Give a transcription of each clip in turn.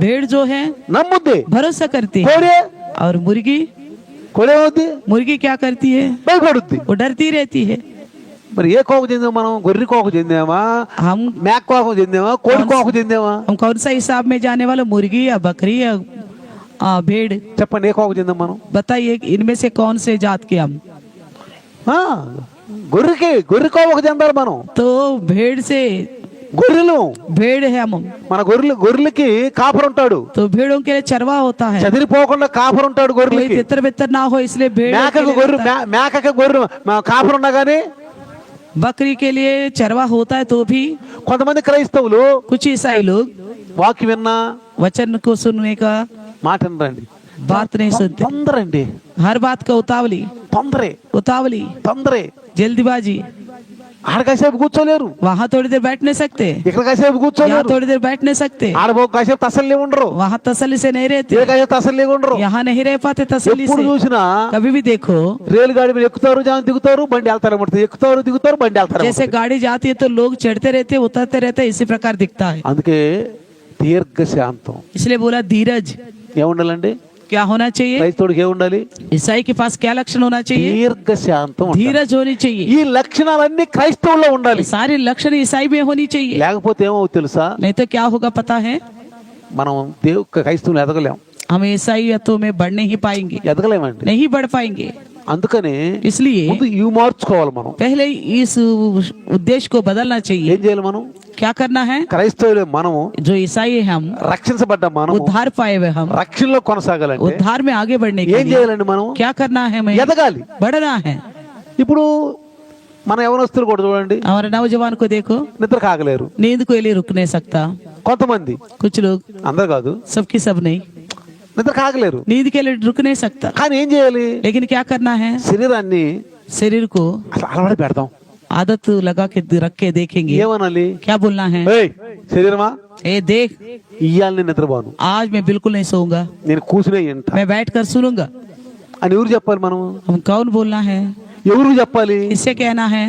भेड़ जो है నమ్ముద్ది. भरोसा करती है, కోడి और मुर्गी కోడి ఏమవుద్ది? मुर्गी क्या करती है? భయపడుద్ది. वो डरती रहती है। మరి ఏ కోకు చెందాం మనం? గొర్రె కోకు చెందామా, हम మేక కోకు చెందామా, కోడి కోకు చెందామా? हम कौन सा हिसाब में जाने वाला, मुर्गी या बकरी या भेड़? చెప్పండి, ఏ కోకు చెందాం మనం? बताइए इनमें से कौन से जात के हम? ఆ, గొర్రె కోవకు చెందాలి మనం. तो भेड़ से, గొర్రెలు भेड़ है हम, మన గొర్రెలకి కాపరు ఉంటాడు. तो भेड़ों के लिए चरवा होता है, చదిరిపోకుండా కాపరు ఉంటాడు कोई గొర్రెలకి. तितर बितर ना हो इसलिए भेड़ के మేకకు लिए గొర్రె होता है। మేకకి గొర్రె కాపరు ఉన్నా గానీ बकरी के लिए चरवा होता है, तो भी కొంతమంది క్రైస్తవులు कुछ ईसाई लोग వాక్యం విన్నా वचन को सुनने का మాట వినరండి. बात नहीं सुनते, తొందరండి, हर बात का उतावली తొందరే. जल्दीबाजी। ఆడ కాసేపు కూర్చోలేరు, वहाँ थोड़ी देर बैठ नहीं सकते, ఇక్కడ కాసేపు यहाँ కూర్చోలేరు. थोड़ी देर बैठ नहीं सकते, ఆడ కాసేపు తసల్లి ఉండరు, वहाँ तसल्ली से नहीं ఏ रहते, కాసేపు తసల్లి ఉండరు. यहाँ नहीं रह पाते तसल्ली ఎప్పుడు से। చూసినా कभी भी देखो, రేలు గాడి మీద ఎక్కుతారు, జాన్ దిగుతారు, బండి వెళ్తారు, ఎక్కుతారు దిగుతారు, బండి వెళ్తారు. जैसे गाड़ी जाती है तो लोग चढ़ते रहते उतरते रहते, इसी प्रकार दिखता है। అందుకే దీర్ఘ శాంతం इसलिए बोला धीरज ఏముండాలండి? क्या होना चाहिए? క్రైస్తవుడికి ఏముండాలి? ईसाई के पास क्या लक्षण होना चाहिए? దీర్ఘ శాంతం ఉండాలి. धीरज होनी चाहिए। ఈ లక్షణాలన్నీ క్రైస్తవుల్లో ఉండాలి. ये सारे लक्षण ईसाई में होनी चाहिए, లేకపోతే ఏమవుతుంది తెలుసా? नहीं तो क्या होगा पता है? మనం క్రైస్తవులు ఎదగలేం, हम ईसाईयतों में बढ़ नहीं पाएंगे, ఎదగలేమండి. नहीं बढ़ पाएंगे। అందుకని इसलिए ముందు ఇవి మార్చుకోవాలి. మనం पहले इस उद्देश्य को बदलना चाहिए। ఏం చేయాలి? మనం क्या करना है? క్రైస్తవులు మనము जो ईसाई है हम, రక్షించబడ్డ మనము उद्धार पाए हुए हम, రక్షణలో కొనసాగాలంటే उद्धार में आगे बढ़ने के ఏం लिए చేయాలండి? మనం क्या करना है? हमें ఎదగాలి. बढ़ना है। ఇప్పుడు మన యవనస్తులు కూడా చూడండి, हमारे नौजवान को देखो, నిద్ర కాగలేరు. नींद को लिए रुक नहीं सकता, కొంతమంది, कुछ लोग, అందరు కాదు, सबकी सब नहीं, నిద్ర కాగలేరు. नींद के लिए रुक नहीं सकता। కానీ ఏం చేయాలి? लेकिन क्या करना है? శరీరాన్ని शरीर को అసలు అలవాటు పెడదాం. आदत लगा के रख के देखेंगे। ఏమనాలి? क्या बोलना है? ఏయ్ శరీరమా, ए देख, ఇయ్యాల నేను నిద్రపోను, आज मैं बिल्कुल नहीं सोऊंगा, నేను కూర్చునే వింటా मैं बैठ कर सुनूंगा। అని ఎవరు చెప్పాలి? మనం हम कौन बोलना है? ఎవరు చెప్పాలి? किससे कहना है?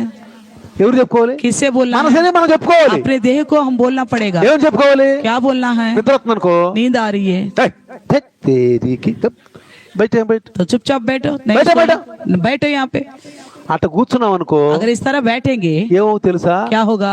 ఎవరు చెప్పుకోవాలి? किससे बोलना మన है? శరీరం మనం చెప్పుకోవాలి. अपने देह को हम बोलना पड़ेगा। ఏం చెప్పుకోవాలి? क्या बोलना है? నిద్ర వస్తుంది అనుకో, नींद आ रही है ఏయ్, ధెత్ తేరీకి కప్, బయట तो चुपचाप बैठो, नहीं बैठो, सोना, बैठो यहाँ पे। అట్ట కూర్చున్నాం అనుకో, अगर इस तरह बैठेंगे ఏమో తెలుసా? क्या होगा?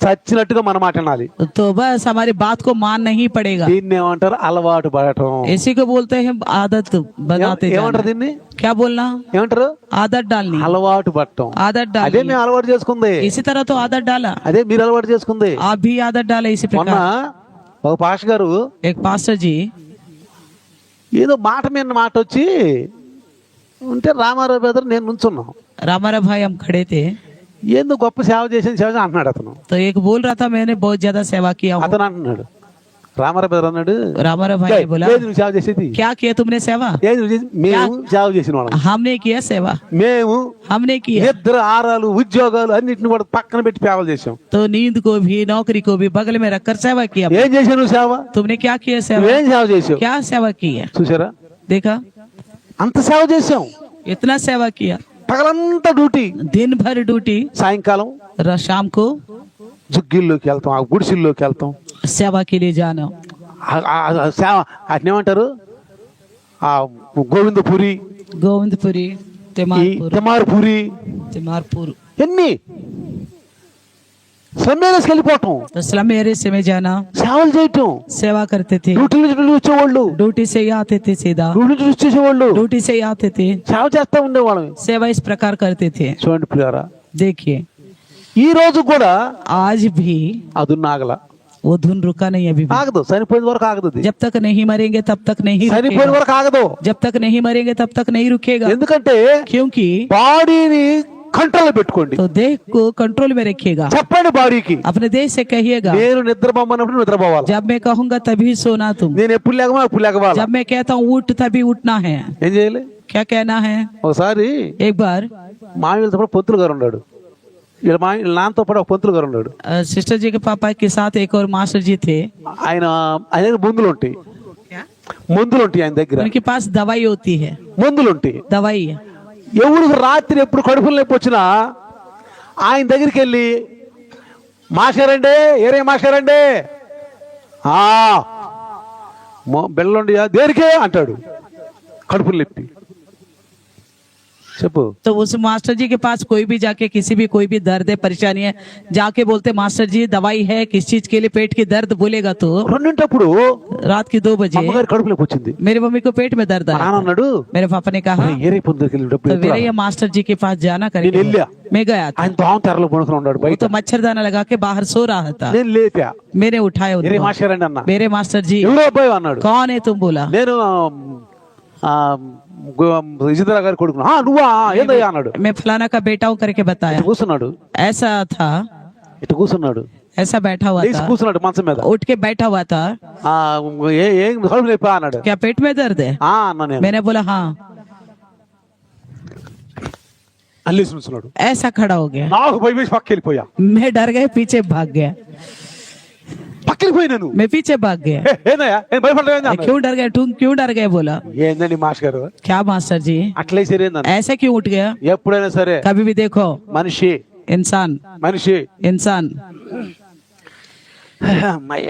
చచ్చినట్టుగా మన మాట వినాలి. तो बस हमारी बात को मानना ही पड़ेगा। దీన్ని ఏమంటారు? అలవాటు పడటం. इसी को बोलते हैं आदत बनाते ఏమంటారు जाना। దీన్ని? क्या बोलना? ఏమంటారు? आदत डालनी, అలవాటు పడటం. आदत అదే डालनी। మేము అలవాటు చేసుకుంది, इसी तरह तो आदत डाला, అదే మీరు అలవాటు చేసుకుంది. आप भी आदत डाले इसी మొన్న प्रकार। ఒక పాష గారు एक पास्टर जी ఏదో మాట మీద మాట వచ్చి ఉంటే రామారావు బ్రదర్ నేను నుంచున్నాం, रामारा भाई हम खड़े थे, ఏందో గొప్ప సేవ చేసిన సేవ అంటున్నాడు అతను. तो एक बोल रहा था मैंने बहुत ज्यादा सेवा किया हूँ। అతను అంటున్నాడు, రామారావు బ్రదర్ అన్నాడు, रामारा भाई ने बोला లేదు నువ్వు సేవ చేసేది, क्या किया तुमने सेवा? లేదు నువ్వు మేము సేవ చేసిన వాళ్ళం, हमने किया सेवा, మేము हमने किया। నిద్ర ఆరాలు ఉద్యోగాలు అన్నిటిని కూడా పక్కన పెట్టి సేవలు చేసాం. तो नींद को भी नौकरी को भी बगल में रखकर सेवा किया। ఏం చేసావు నువ్వు సేవ? तुमने क्या किया सेवा? నువ్వేం సేవ చేసావు? क्या सेवा की है? చూసారా, देखा, అంత సేవ చేసాం. इतना सेवा किया, పగలంతా డ్యూటీ, दिन भर ड्यूटी, సాయంకాలం शाम को జుగ్గిల్లోకి వెళ్తాం, ఆ గుడిసిల్లోకి వెళ్తాం, सेवा के लिए जाना। సేవ అట్నే ఏమంటారు, ఆ గోవిందపురి, गोविंदपुरी, तिमारपुर, తిమార్పురి, तिमारपुर, ఎన్ని సమ్మేళనకి వెళ్ళిపోవటం, तो स्लम एरिया में जाना, సేవలు చేయటం. सेवा करते थे, డ్యూటీ నుంచి వచ్చేవాళ్ళు, ड्यूटी से ही आते थे, सीधा డ్యూటీ నుంచి వచ్చేసేవాళ్ళు, ड्यूटी से ही आते थे, సేవ చేస్తా ఉండేవాళ్ళం. सेवा इस प्रकार करते थे। చూడండి ప్రియారా, देखिए ఈ రోజు కూడా आज भी అది నాగల वो धुन रुका नहीं, अभी भी ఆగదు, చనిపోయిన వరకు ఆగదు. అది जब तक नहीं मरेंगे तब तक नहीं చనిపోయిన रुकेगा, వరకు ఆగదు. जब तक नहीं मरेंगे तब तक नहीं रुकेगा। ఎందుకంటే क्योंकि బాడీని కంట్రోల్ పెట్టుకోండి. तो देह को कंट्रोल में रखिएगा। చెప్పండి బాడీకి, अपने देह से कहिएगा, నేను నిద్రపోమన్నప్పుడు నిద్రపోవాలి, जब मैं कहूंगा तभी सोना तुम, నేను ఎప్పుడు లేకమో అప్పుడు లేకవాలి. जब मैं कहता हूँ उठ तभी उठना है। ఏం చేయాలి? क्या कहना है? ఒకసారి एक बार మామూలుతో పాటు పొత్తులు గారు ఉన్నాడు, వీళ్ళ నాన్నతో పాటు ఒక పొత్తులు గారు ఉన్నాడు. सिस्टर जी के पापा के साथ एक और मास्टर जी थे। ఆయన దగ్గర మందులు ఉంటాయి, మందులు ఉంటాయి ఆయన దగ్గర, उनके पास दवाई होती है, మందులు ఉంటాయి. दवाई। ఎవరు రాత్రి ఎప్పుడు కడుపులు నొప్పి వచ్చినా ఆయన దగ్గరికి వెళ్ళి, మాస్టర్ అండి, ఏరే మాస్టర్ అండి, బెల్లండియా దేనికే అంటాడు కడుపులు లేపి చెప్పు. तो उस मास्टर जी के पास कोई भी जाके किसी भी कोई भी दर्द है परेशानी है जाके बोलते मास्टर जी दवाई है किस चीज के लिए पेट की दर्द बोलेगा तो రెండింటప్పుడు रात की 2 बजे అమ్మగారి కడుపులోకి వచ్చింది. मेरी मम्मी को पेट में दर्द మా आया నాన్న అన్నాడు मेरे पापा ने कहा ఏరే పొందరికి డబ్బులు तो मेरे ये मास्टर जी के पास जाना నేను करेंगे వెళ్ళా. मैं गया था ఆయన దోమ తెరలో పడుకుని ఉన్నాడు वो బయట. तो मच्छरदाना लगा के बाहर सो रहा था నేను లేపా. मैंने उठाया ఏరే उनको మాస్టర్ అండి అన్న. मेरे मास्टर जी ఎవడో అబ్బాయి అన్నాడు. कौन है तुम बोला నేను విజేంద్ర గారి కొడుకును. నువ్వా ఏందయ్యా అన్నాడు. मैं फलाना का बेटा हूँ करके बताया కూర్చున్నాడు. ऐसा था ఇటు కూర్చున్నాడు. ऐसा बैठा हुआ లేచి था కూర్చున్నాడు మంచం మీద. उठ के बैठा हुआ था ఏం కడుపు లేపా అన్నాడు. क्या पेट में दर्द है అన్నా నేను मैंने बोला हाँ అల్లేసి నుంచున్నాడు. ऐसा खड़ा हो गया నాకు భయం వేసి పక్కకి వెళ్ళిపోయా. मैं डर गए पीछे भाग गया పక్కకి వెళ్ళిపోయినాను. मैं पीछे भाग गया ఏందయ్యా ఏం భయపడ్డా क्यों डर गए तुम क्यों डर गए बोला ఏందండి మాస్టర్ గారు क्या मास्टर जी అట్లే సరేందన్న. ऐसे क्यों उठ गया ఎప్పుడైనా సరే कभी भी देखो మనిషి इंसान మనిషి इंसान అమ్మయ్య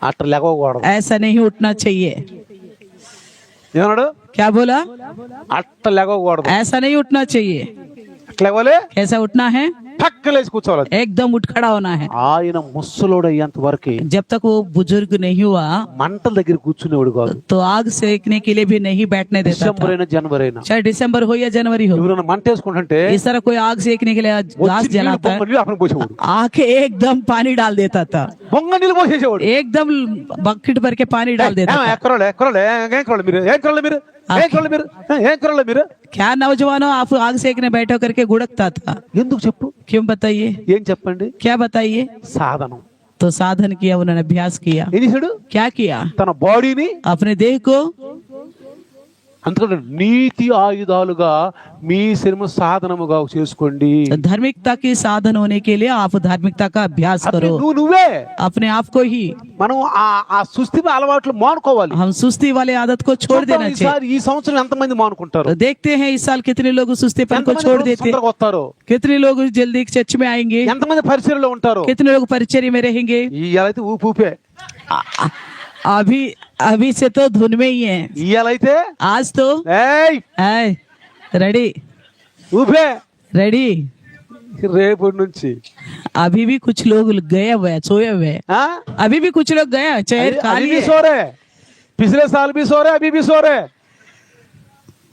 అట్లా లేకపోకూడదు. ऐसा नहीं उठना चाहिए ఏమన్నాడు. क्या बोला అట్లా లేకపోకూడదు. ऐसा नहीं उठना चाहिए అట్లా లేవాలి. कैसा उठना है పక్కలేసి కూర్చోవాలి. एकदम उठ खड़ा होना है ఆయన ముసలోడు అయ్యేంత వరకు जब तक वो बुजुर्ग नहीं हुआ మంటల దగ్గర కూర్చునేవాడు కాదు. तो आग सेकने के लिए भी नहीं बैठने देता డిసెంబర్ था అయినా జనవరి అయినా चाहे दिसंबर हो या जनवरी हो ఎవరైనా మంట వేసుకుంటుంటే इस तरह कोई आग सेकने के लिए घास వచ్చి నీళ్ళు जलाता है బొంగ నీళ్ళు అక్కడ పోసేవాడు. आके एकदम पानी डाल देता था బొంగ నీళ్ళు పోసేసేవాడు. एकदम बकेट भर के पानी डाल देता था ఎక్కరోలే ఎక్కరోలే ఏం కొరలే మీరు ఏం కొరలే మీరు ఏం కొరలే మీరు ఏం కొరలే మీరు क्या नौजवानों आप आग सेकने बैठो करके गुड़कता था ఎందుకు చెప్పు. क्यों बताइए ఏం చెప్పండి. क्या बताइए సాధనం. तो साधन किया उन्होंने अभ्यास किया ఏం చేశాడు. क्या किया తన బాడీని अपने देह को అందుకని నీతి ఆయుధాలుగా మీ శరీరం సాధనముగా చేసుకోండి. धार्मिकता की साधन होने के लिए आप धार्मिकता का अभ्यास అప్పుడు करो నువ్వే अपने आप को ही మనం ఆ సుస్థి అలవాట్లు మానుకోవాలి. हम सुस्ती वाले आदत को छोड़ देना चाहिए ఈసారి ఈ సంవత్సరం ఎంతమంది మానుకుంటారు. तो देखते हैं इस साल कितने लोग सुस्तीपन को ఎంతమంది छोड़ రోజు देते తొందరగా వస్తారు. कितने लोग जल्दी चर्च में आएंगे ఎంతమంది పరిచర్లో ఉంటారు. कितने लोग परिचर्य में रहेंगे ఇయాలైతే ఊపే अभी अभी से तो धुन में ही है ఇయాలైతే आज तो ఏయ్ रेडी ఊపే. रेडी రేపటి నుంచి अभी भी कुछ लोग गए हुए हैं, सोए हुए हैं। ఆ? अभी भी कुछ लोग गए हैं, चेयर अभी खाली भी है। सो रहे. पिछले साल भी सो रहे, अभी भी सो रहे.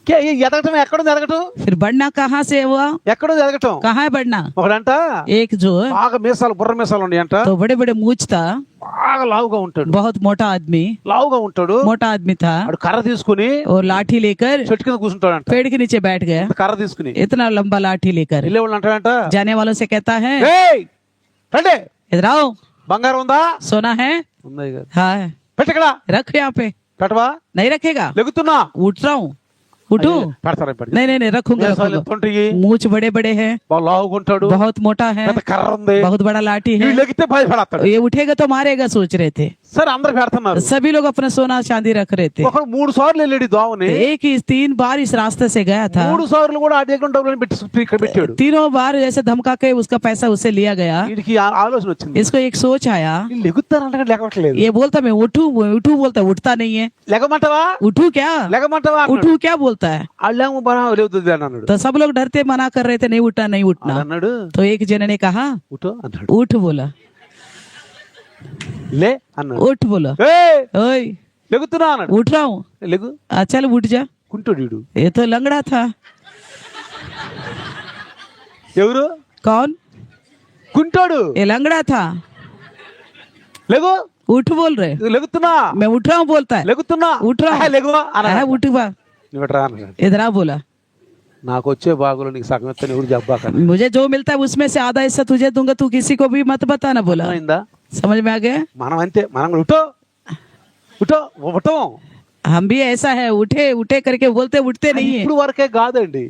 क्या ये ఎదగటం ఎక్కడుంది ఎదగటం फिर बढ़ना कहाँ से हुआ ఎక్కడుంది ఎదగటం. कहाँ है बढ़ना ఒకడంట एक जो है, బాగా మీసాలు బుర్ర మీసాలు ఉన్నాయంట. तो बड़े बड़े मूछ था బాగా లావుగా ఉంటాడు. बहुत मोटा आदमी मोटा आदमी था వాడు కర్ర తీసుకుని और लाठी लेकर చెట్టు కింద కూర్చుంటాడంట. पेड़ के नीचे बैठ गया కర్ర తీసుకుని इतना लंबा लाठी लेकर వెళ్ళే వాళ్ళు అంటాడంట जाने वालों से कहता है ఏయ్ రండి इधर आओ బంగారం ఉందా. सोना है ఉంది కదా. हाँ పెట్టు ఇక్కడ रख यहाँ पे పెట్టవా. नहीं रखेगा లెగుతున్నా उठ रहा हूँ उठू పెడతారా ఇప్పుడు. नहीं रखूंगा रखूंगा। ఎత్తుంటాయి मूछ बड़े बड़े हैं బాగా లావుగా ఉంటాడు. बहुत मोटा है పెద్ద కర్ర ఉంది. बहुत बड़ा लाठी है వీళ్ళు లెగితే భయపడతాడు. ये उठेगा तो मारेगा सोच रहे थे సరే అందరు పెడుతున్నారు. सभी लोग अपना सोना चांदी रख रहे थे ఒకడు 3 సార్లు వెళ్ళాడు దోవని. एक ही 3 बार इस रास्ते से गया था 3 సార్లు కూడా ఆ దగ్గర డబ్బులు పెట్టి ఇక్కడ పెట్టాడు. तीनों बार जैसे धमका के उसका पैसा उससे लिया गया వీడికి ఆలోచన వచ్చింది. इसको एक सोच आया వీళ్ళు లెగుతారంటే లేకట్లేదు. ये बोलता मैं उठू उठू बोलता उठता नहीं है లెగమంటావా उठू क्या లెగమంటావా उठू क्या बोलता है అల్లేమో బరా లేవుతుంది అని అన్నాడు. तो सब लोग डरते मना कर रहे थे नहीं उठना नहीं उठना అన్నాడు तो एक जने ने कहा ఉఠో అన్నాడు. उठ बोला లే అన్నాడు. उठ बोला ఏయ్ ओए లెగుతున్నా అన్నాడు. उठ रहा हूँ లెగు चल उठ जा కుంటాడు వీడు. ये तो लंगड़ा था ఎవరు कौन కుంటాడు. ये लंगड़ा था లెగు उठ बोल रहे లెగుతున్నా मैं उठ रहा हूँ बोलता है లెగుతున్నా ఉठ రా. లెగు అన్నాడు. उठ बा నువ్వుట్రా అన్నాడు. इधर आ बोला నాకు వచ్చే బాగులో నీకు సగం ఎత్తని ఎవరు చెప్పాక मुझे जो मिलता है उसमें से आधा हिस्सा तुझे दूंगा तू किसी को भी मत बताना बोला అయిందా. समझ में आ गया మనం అంతే మనం కూడా ఉఠో ఉఠో ఉఠం. हम भी ऐसा है उठे उठे करके बोलते उठते नहीं है ఇప్పుడు వరకే కాదండి.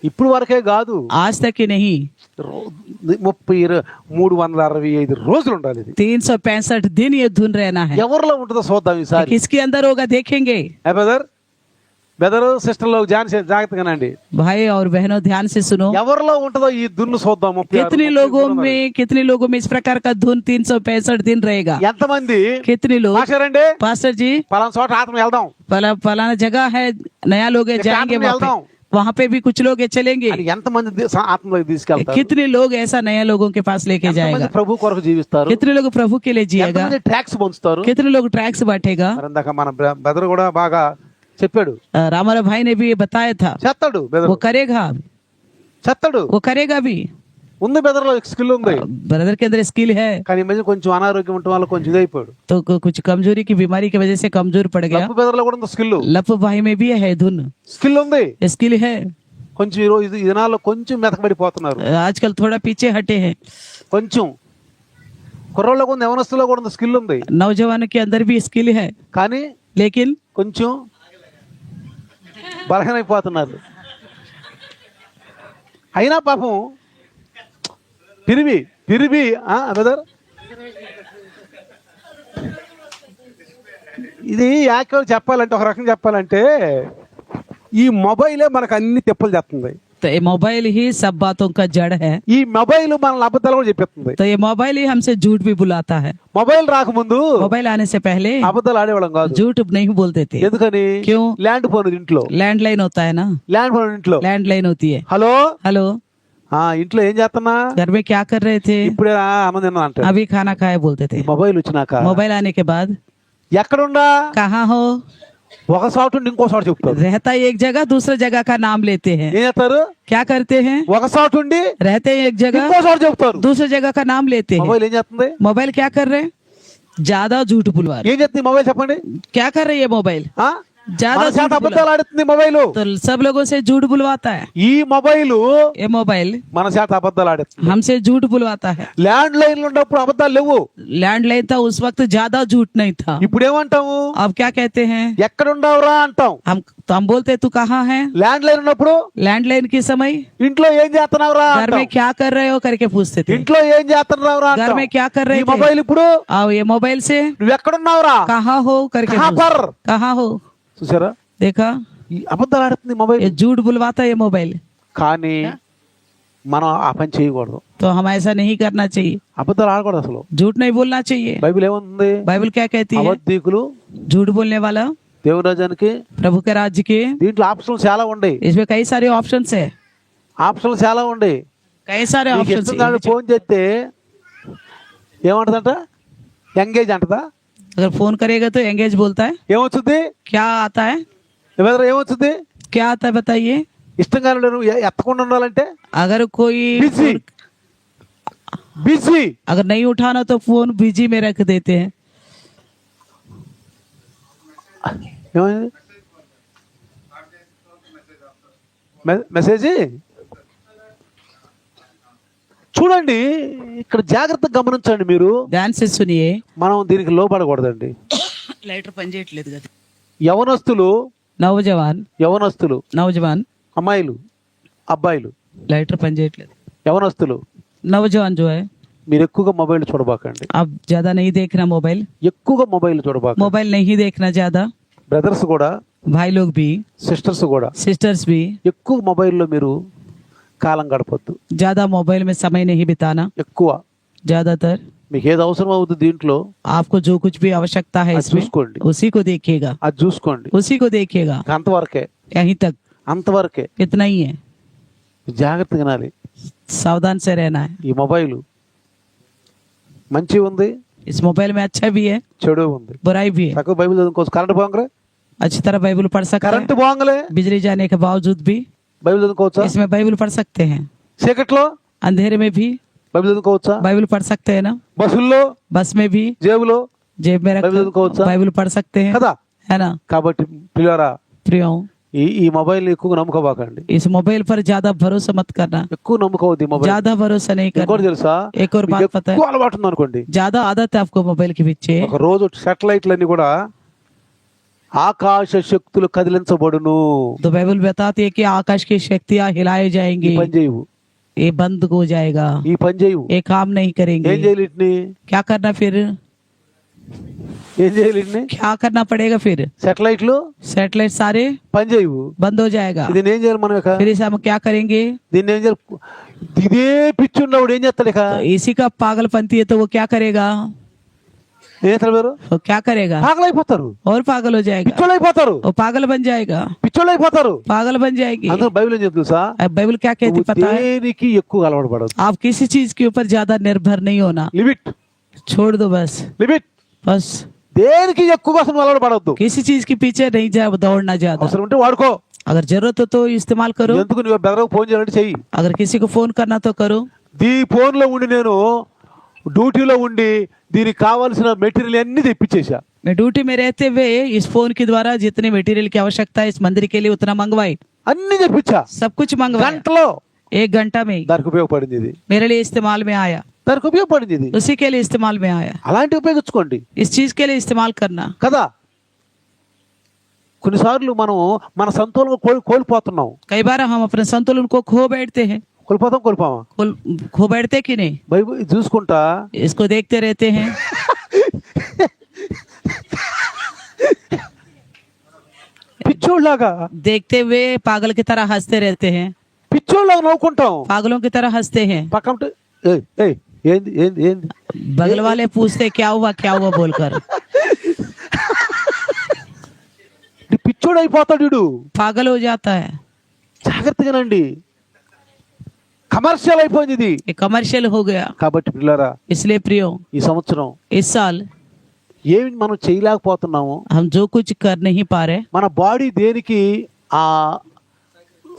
ఇప్పుడు వరకే కాదు. आज तक ही नहीं 365 రోజులు ఉండాలి ఇది. 365 दिन ये धुन रहना है ఎవరిలో ఉంటుందో చూద్దాం ఈసారి. किसके अंदर होगा देखेंगे బ్రదర్ బెదరు సిస్టర్లో జాగ్రత్తగానండి. भाई और बहनों ध्यान से सुनो, ఎవరిలో ఉంటుందో ఈ దున్ను చూద్దాం. कितने लोगों में इस प्रकार का धुन 365 दिन रहेगा. ఎంతమంది कितने लोग మాస్టరండి पास्टर जी పలానా చోట ఆత్మ వెళ్దాం फलाना जगह है, नया लोग एक जाएंगे आत्मा में वहाँ पे भी कुछ लोग चलेंगे. అని ఎంతమంది ఆత్మలోకి తీసుకెళ్తారు? कितने लोग ऐसा नया लोगों के पास लेके जाएगा. ఎంతమంది ప్రభు కొరకు జీవిస్తారు? कितने लोग प्रभु के लिए जिएगा. ఎంతమంది ట్యాక్స్ పొందుతారు? कितने लोग टैक्स बांटेगा. మరి ఇందాక మన బెదరు కూడా బాగా చెప్పాడు. रामारा भाई ने भी ये बताया था, చెత్తాడు బెదరు, वो करेगा, చెత్తాడు. वो करेगा भी. ఉంది బెదరులో స్కిల్ ఉంది, ब्रदर के अंदर स्किल है, కానీ ఈ మధ్య కొంచెం అనారోగ్యం ఉండటం వల్ల కొంచెం ఇదైపోయాడు. तो कुछ कमजोरी की बीमारी की वजह से कमजोर पड़ गया. లప్పు బెదరులో కూడా ఉంది స్కిల్, लप भाई में भी है धुन, స్కిల్ ఉంది. स्किल है. కొంచెం ఈ రోజు ఈ దినాల్లో కొంచెం మెతకబడిపోతున్నారు. आजकल थोड़ा पीछे हटे हैं. కొంచెం కుర్రోళ్ళలో కూడా యవనస్తులో కూడా ఉంది స్కిల్ ఉంది, नौजवानों के अंदर भी स्किल है, కానీ लेकिन కొంచెం బలహీనైపోతున్నారు. అయినా పాపం పిరివి బెదర్ ఇది యాక్చువల్ చెప్పాలంటే ఒక రకం చెప్పాలంటే ఈ మొబైలే మనకు అన్ని తెప్పలు చేస్తుంది. तो ये मोबाइल ही सब बातों का जड़ है. ఈ మొబైల్ మనల్ని అబద్ధాలు కూడా చెప్పేస్తుంది. तो ये मोबाइल ही हमसे झूठ भी बुलाता है. మొబైల్ రాకముందు मोबाइल आने से पहले అబద్ధాలు ఆడేవాళ్ళం కాదు. झूठ नहीं बोलते थे. ఎందుకని? क्यों? ల్యాండ్ ఫోన్ ఇంట్లో, लैंडलाइन होता है ना, ల్యాండ్ ఫోన్ ఇంట్లో लैंडलाइन होती है. హలో हेलो, ఇంట్లో ఏం చేస్తున్నా, घर में क्या कर रहे थे, ఇప్పుడే అన్నం తిన్నా అంటే अभी खाना खाए बोलते थे. మొబైల్ వచ్చినాక मोबाइल आने के बाद ఎక్కడుండా कहाँ हो, ఒక చోట నుండి ఇంకో చోట చెప్తారు. रहता एक जगह दूसरे जगह का नाम लेते हैं. ఏం చేస్తారు? क्या करते हैं, ఒక చోట ఉండి रहते हैं एक जगह ఇంకో చోట చెప్తారు. दूसरे जगह का नाम लेते हैं. మొబైల్ ఏం చేస్తుంది? मोबाइल क्या कर रहे हैं, ज्यादा झूठ बुलवा रहे. ఏం చేస్తుంది మొబైల్ చెప్పండి? क्या कर रही है मोबाइल, ఆ? ज्यादा మన చేత झूठ बुलवा- అబద్ధాలు ఆడుతుంది మొబైల్. तो सब लोगों से झूठ बुलवाता है. ఈ మొబైల్ ये मोबाइल మన చేత అబద్ధాలు ఆడుతుంది. हमसे झूठ बुलवाता है. ల్యాండ్ లైన్ ఉన్నప్పుడు అబద్ధాలు లేవు. लैंडलाइन था उस वक्त, ज्यादा झूठ नहीं था. ఇప్పుడు ఏమంటాము? अब क्या कहते हैं, ఎక్కడుండవురా అంటాం. हम बोलते तू कहाँ है. ల్యాండ్ లైన్ ఉన్నప్పుడు लैंडलाइन के समय ఇంట్లో ఏం చేస్తున్నావురా घर అంటాం. में क्या कर रहे हो करके पूछते थे. ఇంట్లో ఏం చేస్తున్నావురా घर అంటాం. में क्या कर रहे ఈ थे, మొబైల్ ఇప్పుడు आओ ये मोबाइल से నువ్వు ఎక్కడున్నావురా, कहाँ हो करके कहाँ पर? कहाँ हो. చూసారా? देखा, ఈ అబద్ధాలు ఆడుతుంది మొబైల్. ये झूठ बुलवाता है ये मोबाइल. కానీ మనం ఆ పని చేయకూడదు. तो हम ऐसा नहीं करना चाहिए, అబద్ధాలు ఆడకూడదు అసలు. झूठ नहीं बोलना चाहिए. బైబిల్ ఏముంది? बाइबल क्या कहती है, అబద్ధికులు झूठ बोलने वाला దేవుని రాజ్యానికి. प्रभु के राज्य के. దీంట్లో ఆప్షన్లు చాలా ఉండే, इसमें कई सारे ऑप्शंस है, ఆప్షన్లు చాలా ఉండే. कई सारे నీకు ऑप्शंस ఇష్టం దాన్ని ఫోన్ చేస్తే ఏమంటదంట? ఎంగేజ్ అంటదా? अगर फोन करेगा तो एंगेज बोलता है. ఏమొచ్చుద్ది? क्या आता है, ఎవరు ఏమొచ్చుద్ది? क्या आता है बताइए. ఇష్టంగా నువ్వు ఎత్తకుండా ఉండాలంటే अगर कोई బిజీ బిజీ. अगर नहीं उठाना तो फोन बिजी में रख देते हैं. ఏమైంది? మెసేజ్ చూడండి, ఇక్కడ జాగ్రత్తగా గమనించండి మీరు. ध्यान से सुनिए. మనం దీనికి లోపడకూడదండి. లైటర్ పనిచేయట్లేదు కదా. యవనస్తులు नौजवान అమ్మాయిలు అబ్బాయిలు लाइटर పనిచేయట్లేదు. యవనస్తులు नौजवान जो है, మీరు ఎక్కువగా మొబైల్ చూడబాకండి. आप ज्यादा नहीं देखना मोबाइल. ఎక్కువగా మొబైల్ చూడబాకండి. मोबाइल नहीं देखना ज्यादा. బ్రదర్స్ కూడా, भाई लोग भी, సిస్టర్స్ కూడా सिस्टर्स भी, ఎక్కువ మొబైల్లో మీరు కాలం గడపొద్దు. ज्यादा मोबाइल में समय नहीं बिताना. ఎక్కువ ज्यादातर మీకు ఏది అవసరం అవుతుంది దీంట్లో आपको जो कुछ भी आवश्यकता है అది इसमें, చూసుకోండి. उसी को देखिएगा, అది చూసుకోండి. उसी को देखिएगा. అంతవరకే, यहीं तक, అంతవరకే. इतना ही है. జాగ్రత్తగా వినాలి. सावधान से रहना है. ఈ మొబైల్ మంచి ఉంది, इस मोबाइल में अच्छा भी है, చెడు ఉంది. बुराई भी है. చక్కగా బైబిల్ చదువుకోవచ్చు. కరెంట్ పోంగరే, अच्छी तरह बाइबल पढ़ सकते కరెంట్ हैं. పోంగలే बिजली जाने के बावजूद भी బైబిల్ చదువుకోవచ్చా? इसमें बाइबल पढ़ सकते हैं. చీకట్లో अंधेरे में भी బైబిల్ చదువుకోవచ్చా? बाइबल पढ़ सकते हैं ना. బస్సుల్లో, बस में भी జేబులో जेब में बाइबल रख को उत्साह? बाइबल पढ़ सकते हैं, కదా. है ना. కాబట్టి పిల్లరా, प्रियो, ఈ మొబైల్ ఎక్కువ నమ్ముకోబాకండి. इस मोबाइल पर ज्यादा भरोसा मत करना. ఎక్కువ నమ్ముకోవద్దు ఈ మొబైల్. ज्यादा भरोसा नहीं ఇంకోటి करना. తెలుసా? एक और बात पता है, ఎక్కువ అలవాటు ఉంది అనుకోండి, ज्यादा आदत है आपको मोबाइल के पीछे. ఒక రోజు సాటిలైట్లన్నీ కూడా ఆకాశ శక్తులు కదిలించబడును. तो बाइबल बताती है कि आकाश की शक्तियां हिलाए ఈ जाएंगी, పని చేయవు, ये बंद हो जाएगा, ఈ పని చేయవు. ये काम नहीं ఏం करेंगे. చేయాలి వీటిని? क्या करना फिर, ఏం చేయాలి ఇన్ని? क्या करना पड़ेगा फिर? సెటిలైట్లు सैटेलाइट सारे పని చేయవు. बंद हो जाएगा। దీన్ని ఏం చేయాలి మనం ఇక? फिर इसे हम क्या करेंगे? దీన్ని ఏం చేయాలి? ఇదే పిచ్చి ఉన్నవాడు ఏం చేస్తాడు ఇక? तो इसी का पागलपंती है तो वो क्या करेगा? ఏం చేస్తారు మీరు? वो क्या करेगा? పాగలు అయిపోతారు, और पागल हो जाएगा, పిచ్చోళ్ళు అయిపోతారు, वो पागल बन जाएगा, పిచ్చోళ్ళు అయిపోతారు. पागल बन जाएगी। అందరూ బైబిల్ ఏం చెప్తుంది తెలుసా? अब बाइबल क्या कहती నువ్వు पता है? దేనికి ఎక్కువ అలవాటు పడదు. आप किसी चीज के ऊपर ज्यादा निर्भर नहीं होना, లిమిట్ छोड़ दो बस। లిమిట్. बस దేనికి ఎక్కువ కోసం నువ్వు అలవాటు పడవద్దు. किसी चीज के पीछे नहीं जा दौड़ना ज्यादा। అవసరం ఉంటే వాడుకో. अगर जरूरत हो तो इस्तेमाल करो, ఎందుకు నువ్వు బెదరకు ఫోన్ చేయాలంటే చెయ్యి. अगर किसी को फोन करना तो करो। దీ ఫోన్ లో ఉండి నేను డ్యూటీలో ఉండి దీనికి కావాల్సిన మెటీరియల్ అన్ని తెప్పించేసా. मैं ड्यूटी में रहते हुए इस फोन के द्वारा जितने मटेरियल की आवश्यकता है इस मंदिर के लिए उतना मंगवाई, అన్ని తెప్పించా. सब कुछ मंगवाया। గంటలో 1 घंटा में ही దానికి ఉపయోగపడింది ఇది. मेरे लिए इस्तेमाल में आया, దానికి ఉపయోగపడింది ఇది. उसी के लिए इस्तेमाल में आया। అలాంటి ఉపయోగించుకోండి इस चीज के लिए इस्तेमाल करना। కదా. కొన్నిసార్లు మనం మన సంతోషం కోల్పోతున్నాం. कई बार हम अपने संतुलन को खो बैठते हैं। కోల్పోమా? खो बैठते कि नहीं? బైబిల్ చూసుకుంటా इसको देखते रहते हैं, పిచ్చోళ్ళలాగా देखते हुए पागल की तरह हंसते रहते हैं, పిచ్చోళ్ళలాగా నవ్వుకుంటాం. पागलों की तरह हंसते हैं। పక్కన ఏయ్ ఏయ్ ఏంది ఏంది ఏంది बगल वाले पूछते क्या हुआ बोलकर, పిచ్చోడు అయిపోతాడు వీడు. पागल हो जाता है। జాగ్రత్తగానండి. కమర్షియల్ అయిపోయింది ఇది. ये कमर्शियल हो गया। కాబట్టి పిల్లరా इसलिए प्रियो, ఈ సంవత్సరం इस साल ఏమి మనం చేయలేకపోతున్నాము. हम जो कुछ कर नहीं पा रहे, మన బాడీ దేనికి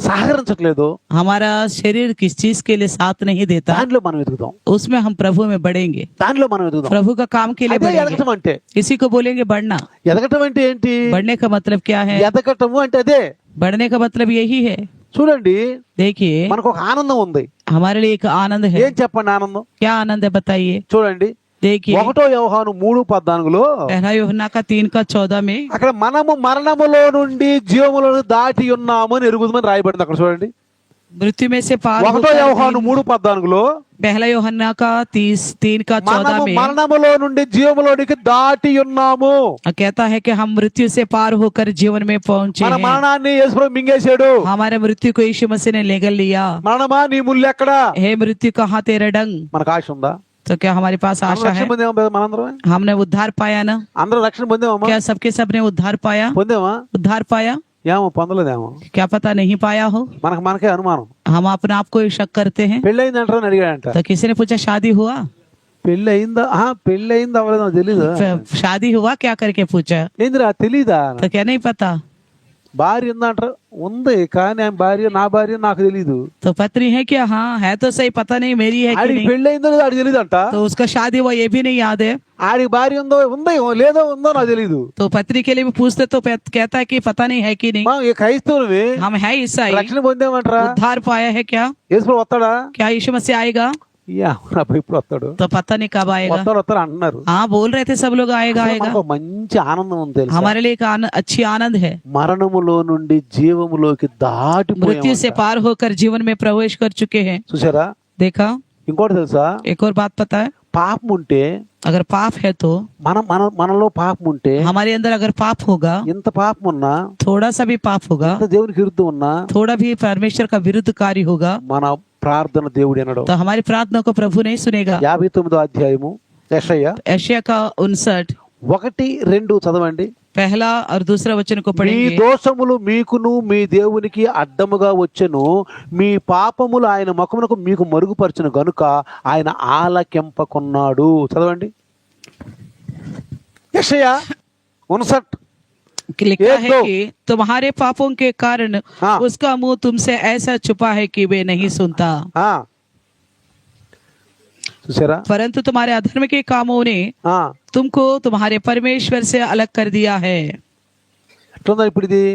సహకరించట్లేదు, हमारा शरीर किस चीज के लिए साथ नहीं देता, దానిలో మనం ఎదుగుదాం. उसमें हम प्रभु में बढ़ेंगे, దానిలో మనం ఎదుగుదాం. प्रभु का काम के लिए అదే बढ़ेंगे। ఎదగటం అంటే. इसी को बोलेंगे बढ़ना। ఎదగటం అంటే ఏంటి? बढ़ने का मतलब क्या है? ఎదగటము అంటే అదే. बढ़ने का मतलब यही है। చూడండి, देखिए, మనకు ఒక ఆనందం ఉంది. हमारे लिए एक आनंद है। ఏం చెప్పండి ఆనందం? क्या आनंद है बताइए? చూడండి, देखिए, 1 యోహాను 3:14 पहला यूहन्ना का 3:14 में అక్కడ మనము మరణములో నుండి జీవములో దాటి ఉన్నాము అని ఎరుగుదమని రాయబడింది. అక్కడ చూడండి, मृत्यु में से पार 1 యోహాను 3:14 पहला यूहन्ना का 3:14 మనము में మరణములో నుండి జీవములోనికి దాటి ఉన్నాము. कहता है कि हम मृत्यु से पार होकर जीवन में पहुंचे మన हैं। మరణాన్ని యేసుప్రభు మింగేశాడు. हमारे मृत्यु को यीशु मसीह ने लेकर लिया। మరణమా నీ ముళ్ళు ఎక్కడా? हे मृत्यु कहाँ तेरा डंग? మనకు ఆశ ఉందా? तो क्या हमारे पास మనం आशा है? రక్షణ పొందామా? మనందరం हमने उद्धार पाया ना? అందరూ రక్షణ పొందామా? क्या सबके सब ने उद्धार पाया? పొందామా? उद्धार पाया? ఏమో పొందలేదేమో. क्या पता नहीं पाया हो? మనకే అనుమానం. हम अपने आप को ही शक करते हैं। పెళ్ళయిందంటారని అడిగాడంట. तो किसी ने पूछा शादी हुआ? పెళ్ళి అయిందా? పెళ్ళి అయిందా అవ్వలేదో తెలీదు. शादी हुआ क्या करके पूछा? ఏందిరా తెలీదా? तो क्या नहीं पता? భార్య ఉందంటారు. ఉంది, కానీ ఆమె భార్య నా భార్య నాకు తెలీదు. तो पत्नी है क्या? हाँ है तो सही, पता नहीं मेरी है कि ఆడికి नहीं। పెళ్ళి అయిందో లేదో ఆడికి తెలీదు అంట. तो उसका शादी हुआ ये भी नहीं याद है। ఆడికి భార్య ఉందో లేదో ఉందో నాకు తెలీదు. तो पत्नी के लिए भी पूछते तो कहता है कि पता नहीं है कि नहीं। ఈ క్రైస్తవులవి हम है ईसाई, రక్షణ పొందామంటారా? उद्धार पाया है क्या? యేసుప్రభు వస్తాడా? क्या यीशु मसीह आएगा? ఇప్పుడు వస్తాడు. तो पता नहीं कब आएगा। వస్తాడు అంటున్నారు. हाँ बोल रहे थे सब लोग आएगा అసలు आएगा। మనకు ఒక మంచి ఆనందం ఉంది తెలుసా? हमारे लिए एक अच्छी आनंद है। మరణములో నుండి జీవములోకి मृत्यु దాటిపోయాం. से पार होकर जीवन में प्रवेश कर चुके हैं। చూసారా? देखा? ఇంకోటి తెలుసా? एक और बात पता है? పాపం ఉంటే, अगर पाप है तो మనలో పాపం ఉంటే, हमारे अंदर अगर पाप होगा, ఎంత పాపం ఉన్నా, थोड़ा सा भी पाप होगा, ఎంత దేవునికి విరుద్ధం ఉన్నా, थोड़ा भी परमेश्वर का विरुद्ध कार्य होगा, మన ప్రార్థన దేవుడు వినడు. तो हमारी प्रार्थना को प्रभु नहीं सुनेगा। 59వ అధ్యాయము యెషయా एशिया का 59 1-2 చదవండి. पहला और दूसरा वचन को మీ पढ़ेंगे। దోషములు మీకును మీ దేవునికి అడ్డముగా వచ్చెను, మీ పాపములు ఆయన ముఖమునకు మీకు మరుగుపరచును గనుక ఆయన ఆలకింపకున్నాడు. చదవండి, యెషయా 59. लिखा है दो। कि तुम्हारे पापों के कारण हाँ। उसका मुंह तुमसे ऐसा छुपा है कि वे नहीं सुनता, చూసారా? परंतु तुम्हारे अधर्म के कामों ने तुमको तुम्हारे परमेश्वर से अलग कर दिया है। ఎట్లుందా ఇప్పుడు ఇది?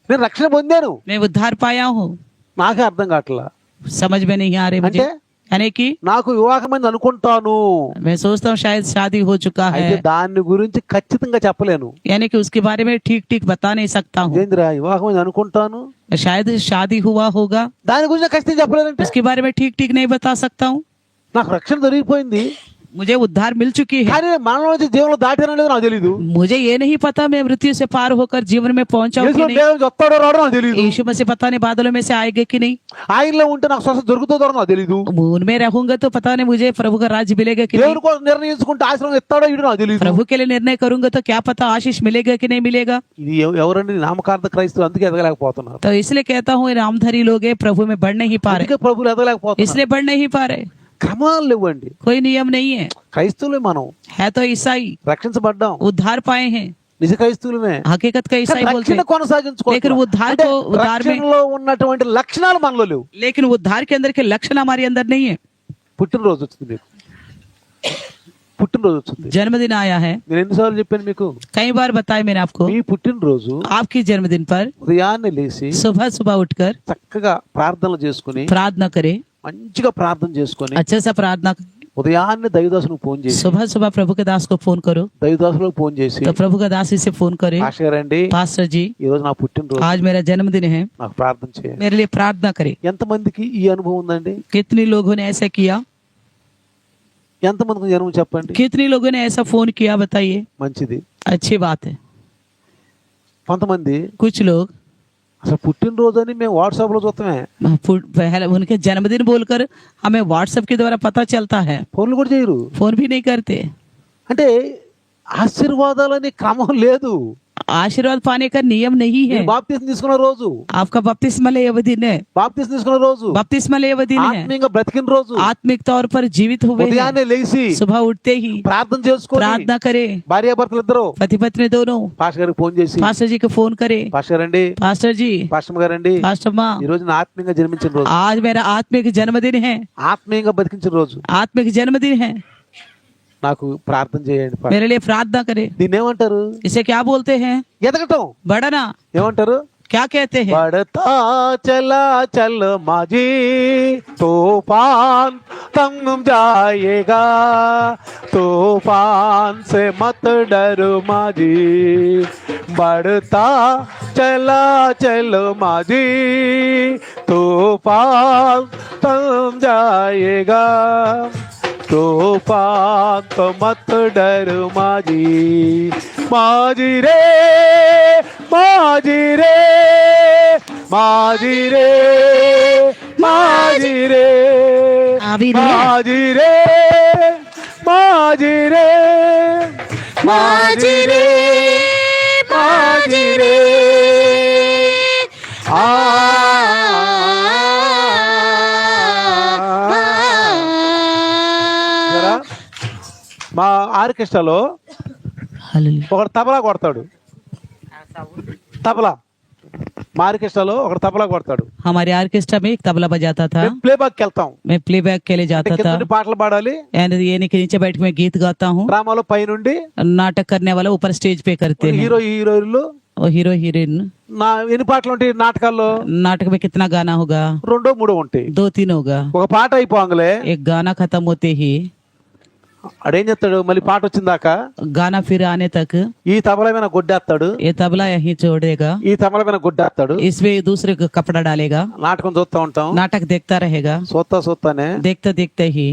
నేను రక్షణ పొందాను, मैं उद्धार पाया हूँ, నాకే అర్థం కావట్లా. समझ में नहीं आ रही मुझे। అంటే यानी कि నాకు వివాహమైంది అనుకుంటాను, मैं सोचता हूँ शायद शादी हो चुका అయితే है, దాని గురించి ఖచ్చితంగా చెప్పలేను. यानी कि उसके बारे में ठीक ठीक बता नहीं सकता हूँ। ఏందిరా వివాహమైంది అనుకుంటాను, शायद शादी हुआ होगा, దాని గురించి ఖచ్చితంగా చెప్పలేనంటే उसके बारे में ठीक ठीक नहीं बता सकता हूँ। నాకు రక్షణ దొరికిపోయింది, मुझे उद्धार मिल चुकी है। కానీ మనలో నుంచి జీవంలో దాటానో లేదో నాకు తెలియదు. मुझे ये नहीं पता मैं मृत्यु से पार होकर जीवन में पहुंचा हूं कि యేసులో नहीं। దేవునికి వస్తాడో రాడో నాకు తెలియదు. यीशु मसीह पता नहीं बादलों में से आएंगे कि नहीं। ఆయనలో ఉంటే నాకు స్వస్థత దొరుకుతుందో నాకు తెలియదు. उनमें रहूंगा तो पता नहीं मुझे प्रभु का राज्य मिलेगा कि नहीं। దేవుని కోసం నిర్ణయించుకుంటే ఆశీర్వాదం ఇస్తాడో ఇడో నాకు తెలియదు. प्रभु के लिए निर्णय करूंगा तो क्या पता आशीष मिलेगा कि नहीं मिलेगा। ఇది ఎవరండి నామకార్థ క్రైస్తవులు అందుకే ఎదగలేకపోతున్నారు. तो इसलिए कहता हूँ नामधारी लोग हैं, प्रभु में बढ़ नहीं पा रहे, అందుకే ప్రభువులు ఎదగలేకపోతున్నారు. इसलिए बढ़ नहीं पा रहे। క్రమాలు లేవండి. कोई नियम नहीं है। క్రైస్తవులే మనం है तो ईसाई, రక్షించబడ్డాం, उद्धार पाए हैं, నిజ క్రైస్తవులమే. हकीकत का ईसाई बोलते రక్షణ हैं। కొనసాగించుకోవాలి. लेकिन उद्धार అంటే को उद्धार में, రక్షణలో ఉన్నటువంటి లక్షణాలు మనలో లేవు. लेकिन उद्धार के अंदर के लक्षण हमारे अंदर नहीं है। పుట్టినరోజు వచ్చింది మీకు, పుట్టినరోజు వచ్చింది. जन्मदिन आया है, నేను ఎన్నిసార్లు చెప్పాను మీకు, कई बार बताया मैंने आपको। మీ పుట్టినరోజు आपकी जन्मदिन पर ఉదయాన్నే లేచి सुबह सुबह उठकर చక్కగా ప్రార్థనలు చేసుకుని, प्रार्थना करे, మంచిగా ప్రార్థన చేసుకుని, अच्छे से प्रार्थना, ఉదయాన్నే దైవదాసునికి ఫోన్ చేసి, सुबह सुबह प्रभु के दास को फोन करो, దైవదాసులకు ఫోన్ చేసి, तो प्रभु का दास इसे फोन करे, ఆశ గారండి पास्टर जी ఈ రోజు నా పుట్టినరోజు, आज मेरा जन्मदिन है, నాకు ప్రార్థన చేయండి. मेरे लिए प्रार्थना करे। ఎంతమందికి ఈ అనుభవం ఉందండి? कितने लोगों ने ऐसा किया, ఎంతమందికి జన్మ చెప్పండి. कितने लोगों ने ऐसा फोन किया बताइए। మంచిది. अच्छी बात है। కొంతమంది कुछ लोग అసలు పుట్టినరోజు అని మేము వాట్సాప్ లో చూస్తామే, पहले उनके जन्मदिन बोलकर हमें व्हाट्सएप के द्वारा पता चलता है, ఫోన్లు కూడా చేయరు. फोन भी नहीं करते। అంటే ఆశీర్వాదాలని క్రమం లేదు. आशीर्वाद पाने का नियम नहीं है। బాప్తిస్మం తీసుకున్న రోజు, आपका बपतिस्मा लेव दिन है, బాప్తిస్మం తీసుకున్న రోజు, बपतिस्मा लेव दिन है, ఆత్మీయంగా బ్రతికిన రోజు, आत्मिक तौर पर जीवित हुए हैं। ఉదయాన్నే లేచి सुबह उठते ही ప్రార్థన చేసుకొని, प्रार्थना करे, భార్యాభర్తలు ఇద్దరు पति पत्नी दोनों పాస్టర్ గారికి ఫోన్ చేసి, पास्टर जी को फोन करे, పాస్టర్ గారండి, पास्टर जी, పాస్టర్ గారండి, पास्टर माँ, ఈ రోజు నా ఆత్మీయంగా జన్మించిన రోజు, आज मेरा आत्मिक जन्मदिन है, ఆత్మీయంగా బతికించిన రోజు, आत्मिक जन्मदिन है, నాకు ప్రార్థన చేయండి. मेरे लिए प्रार्थना करे। దీన్ని ఏమంటారు? इसे क्या बोलते हैं? ఎదగటం. बढ़ना। ఏమంటారు? क्या कहते हैं? बढ़ता चला चल माझी तूफान थम जाएगा, तूफान से मत डर माझी, बढ़ता चला चल माझी तूफान थम जाएगा, तूफान तो मत डर माझी, माझी रे माझी रे माझी रे माझी रे अभी रे। माझी रे माझी रे माझी रे माझी रे మా ఆర్కెస్ట్రాలో हालेलुया। ఒకడు తబలా కొడతాడు. తబలా మా ఆర్కెస్ట్రాలో ఒకడు తబలా కొడతాడు. हमारे ऑर्केस्ट्रा में एक तबला बजाता था, ప్లేబ్యాక్ వెళ్తాం. मैं प्लेबैक के लिए जाता కింద था, నుండి పాటలు పాడాలి, यानी कि नीचे बैठ के मैं गीत गाता हूँ, డ్రామాలో పైనుండి नाटक करने वाला ऊपर स्टेज पे करते हैं, హీరో హీరోయిన్లు. और हीरो हीरोइन। నా ఎన్ని పాటలు ఉంటాయి నాటకాల్లో? नाटक में कितना गाना होगा? 2-3 ఉంటాయి. 2-3 होगा। ఒక పాట అయిపోగానే एक गाना खत्म होते ही అడేం చేస్తాడు, మళ్ళీ పాట వచ్చిందాక गाना फिर आने तक ఈ తబలా మీద గుడ్డేస్తాడు, ये तबला यहीं छोड़ देगा, ఈ తబలా మీద గుడ్డేస్తాడు. इसमें दूसरे को कपड़ा डालेगा, నాటకం చూస్తా ఉంటాం. नाटक देखता रहेगा, చూస్తానే देखते देखते ही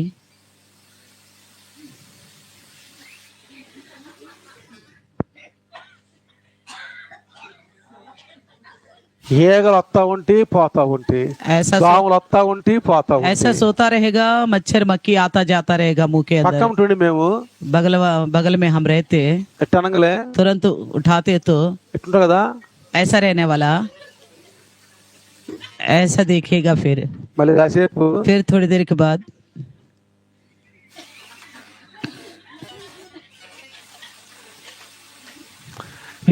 ఈగలు వస్తా ఉంటే పోతా ఉంటే, ऐसा దోమలు వస్తా ఉంటే పోతా ऐसा ఉంటే. सोता रहेगा, मच्छर मक्खी आता जाता रहेगा मुंह के పక్క अंदर। ఉంటుండి మేము बगल में हम रहते, ఎట్ట అనగలే तुरंत उठाते तो ఎట్లుంటారు కదా, ऐसा रहने वाला ऐसा देखेगा, మళ్ళీ కాసేపు फिर थोड़ी देर के बाद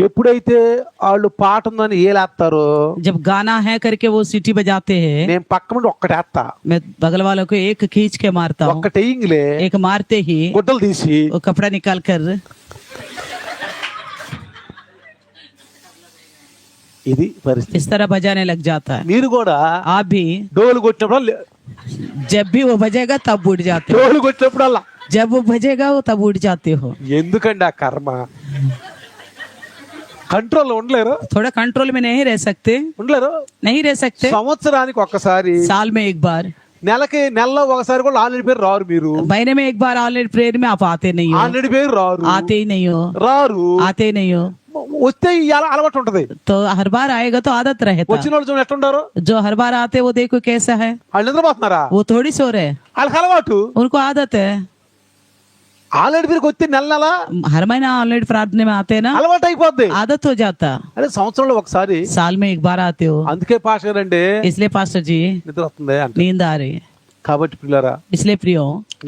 ఎప్పుడైతే వాళ్ళు పాట ఉందని ఏలేస్తారో, जब गाना है करके वो सीटी बजाते हैं, నేను పక్క నుండి ఒక్కటేస్తా. मैं बगल वालों को एक खींच के मारता हूँ, ఒక్కటేయింగ్లే एक मारते ही గుడ్డలు తీసి वो कपड़ा निकाल कर ఇది పరిస్థితి. इस तरह बजाने लग जाता है। మీరు కూడా आप भी డోలు కొట్టినప్పుడు जब भी वो बजेगा तब उठ जाते हो, డోలు కొట్టినప్పుడల్లా जब वो बजेगा वो तब उठ जाते हो। ఎందుకండి ఆ కర్మ? కంట్రోల్ ఉండలేరు, थोड़ा कंट्रोल में नहीं रह सकते, ఉండలేరు. नहीं रह सकते। సంవత్సరానికి ఒక్కసారి साल में एक बार నెలలో ఒకసారి కూడా ఆల్రెడీ పేరు రారు మీరు महीने में एक बार ऑनलाइन प्रेयर में आप आते नहीं हो, ఆల్రెడీ పేరు రారు आते ही नहीं हो, రారు आते ही नहीं हो, వస్తే ఈ అలవాటు ఉంటది तो हर बार आएगा तो आदत रहेगा। వచ్చిన వాళ్ళు చూడండి ఎట్లుంటారు जो हर बार आते वो देखो कैसा है, వాళ్ళు నిద్రపోతున్నారా वो थोड़ी सो रहे, వాళ్ళకి అలవాటు उनको आदत है। ఆల్రెడీ పేరుకి వస్తే నెల हर महीना ऑनलाइन प्रार्थना में आते हैं ना, అలవాటు అయిపోద్ది आदत हो जाता। అదే సంవత్సరంలో ఒకసారి साल में एक बार आते हो, అందుకే పాస్టర్ గారు అంటే इसलिए पास्टर जी నిద్ర వస్తుంది అంటే नींद आ रही है, కాబట్టి పిల్లరా इसलिए प्रियो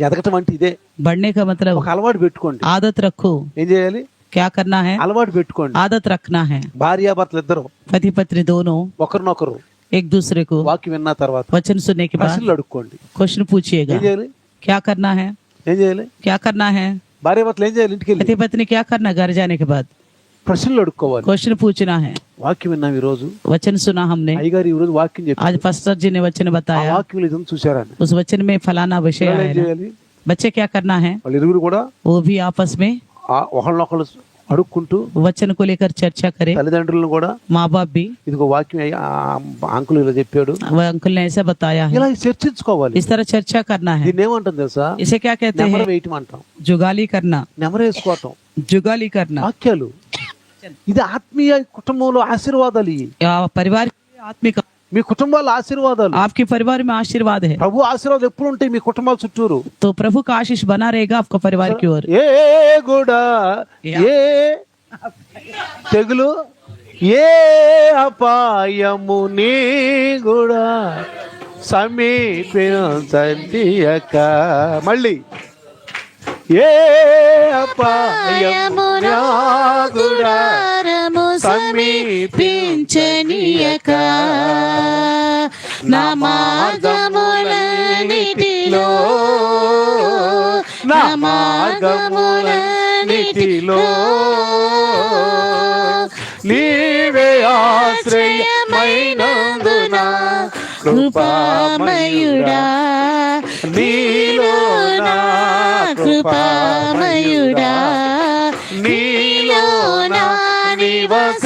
ఎదగటం అంటే ఇదే बढ़ने का मतलब ఒక అలవాటు పెట్టుకోండి आदत रखो। ఏం చేయాలి क्या करना है? అలవాటు పెట్టుకోండి आदत रखना है। భార్యాభర్తలు ఇద్దరు पति पत्नी दोनों ఒకరినొకరు एक दूसरे को వాక్యం విన్న తర్వాత वचन सुनने के बाद ప్రశ్నలు అడుక్కోండి क्वेश्चन पूछिएगा, ఏం చేయాలి क्या करना है, ఏం చేయాలి क्या करना है। భార్యాభర్తలు ఏం చేయాలి ఇంటికి వెళ్ళి पति पत्नी क्या करना, घर जाने के बाद ప్రశ్నలు అడుక్కోవాలి क्वेश्चन पूछना है। వాక్యం విన్నాం ఈ రోజు वचन सुना हमने, అయ్యగారు ఈ రోజు వాక్యం చెప్పారు आज पास्टर जी ने वचन ఆ बताया, వాక్యం ఇదంతా చూసారని उस वचन में फलाना विषय పిల్లలు है ఏం ना। చేయాలి बच्चे क्या करना है, వాళ్ళు ఇరువురు కూడా वो भी आपस में ఒకళ్ళనొకళ్ళు అడుక్కుంటూ वचन को लेकर चर्चा करें। తల్లిదండ్రులను కూడా माँ बाप भी, ఇదిగో వాక్యం అంకుల్ ఇలా చెప్పాడు वह अंकल ने ऐसा बताया है, ఇలా చర్చించుకోవాలి इस तरह चर्चा करना है। దీన్ని ఏమంటాం తెలుసా इसे क्या कहते నెమరు हैं? వేయటం అంటాం जुगाली करना, నెమరేసుకోవటం जुगाली करना। వాక్యాలు ఇది ఆత్మీయ కుటుంబంలో ఆశీర్వాదాలు ఇవి या परिवार के आत्मिक, మీ కుటుంబాల ఆశీర్వాదాలు आपके परिवार में आशीर्वाद है, ప్రభు ఆశీర్వాదాలు ఎప్పుడు ఉంటాయి మీ కుటుంబాల చుట్టూరు तो प्रभु का आशीष बना रहेगा आपका परिवार की ओर। ఏ కూడా ఏ తెగులు ఏ అపాయము నీ కూడా సమీపించక మళ్ళీ ఏ అపాయము నా కూడా సమీపించనీయక నా మార్గములన్నిటిలో, నా మార్గములన్నిటిలో నీవే ఆశ్రయమైనందున కృపామయుడా, నీలో నా కృపామయుడా, నీలో నా నివసింపజేసిన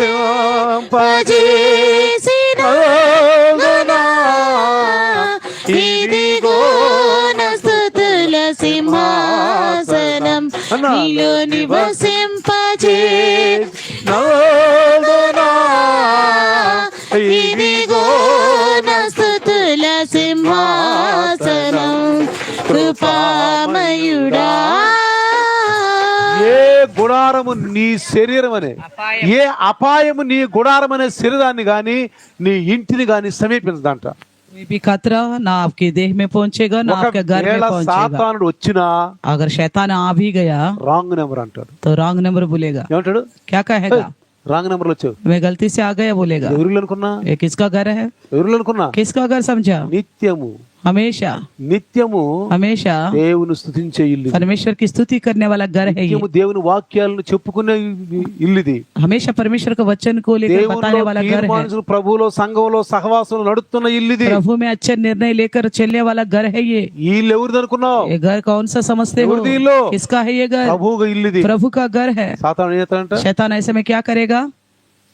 ఇదిగో నా స్తుతుల సింహాసనం, నీలో నివసింపజేసిన ఇదిగో నా స్తుతుల సింహాసనం, కృపామయుడా। ఏ గుడారము నీ శరీరం అనే ఏ అపాయము నీ గుడారం అనే శరీరాన్ని గాని నీ ఇంటిని గాని సమీపించదంట कोई भी खतरा ना आपके देह में पहुंचेगा ना आपके घर में ఒకవేళ पहुंचेगा। సాతానుడు వచ్చినా अगर शैतान आ भी गया రాంగ్ నెంబర్ అంటాడు तो रॉन्ग नंबर बोलेगा, ఏమంటాడు क्या कहेगा? రాంగ్ నెంబర్ వచ్చావు मैं गलती से आ गया बोलेगा। ఎవరు అనుకున్నా ये किसका घर है? ఎవరు అనుకున్నా किसका घर समझा? నిత్యము हमेशा నిత్యము हमेशा దేవుని స్తుతించే ఇల్లు परमेश्वर की स्तुति करने वाला घर है ये। నిత్యము దేవుని వాక్యాలను చెప్పుకునే ఇల్లు ఇది हमेशा परमेश्वर के वचन को लेकर बताने वाला घर है। తీర్మానించిన ప్రభువులో సంఘంలో సహవాసంలో నడుస్తున్న ఇల్లు ఇది प्रभु में अच्छे निर्णय लेकर चलने वाला घर है ये। ఈ ఇల్లు ఎవరిది అనుకున్నావు ये घर कौन सा समझते हो? ఎవరిది ఇల్లు किसका है ये घर? ప్రభువుగా ఇల్లు ఇది प्रभु का घर है। సాతాను ఏం చేస్తాడంట शैतान ऐसे में क्या करेगा?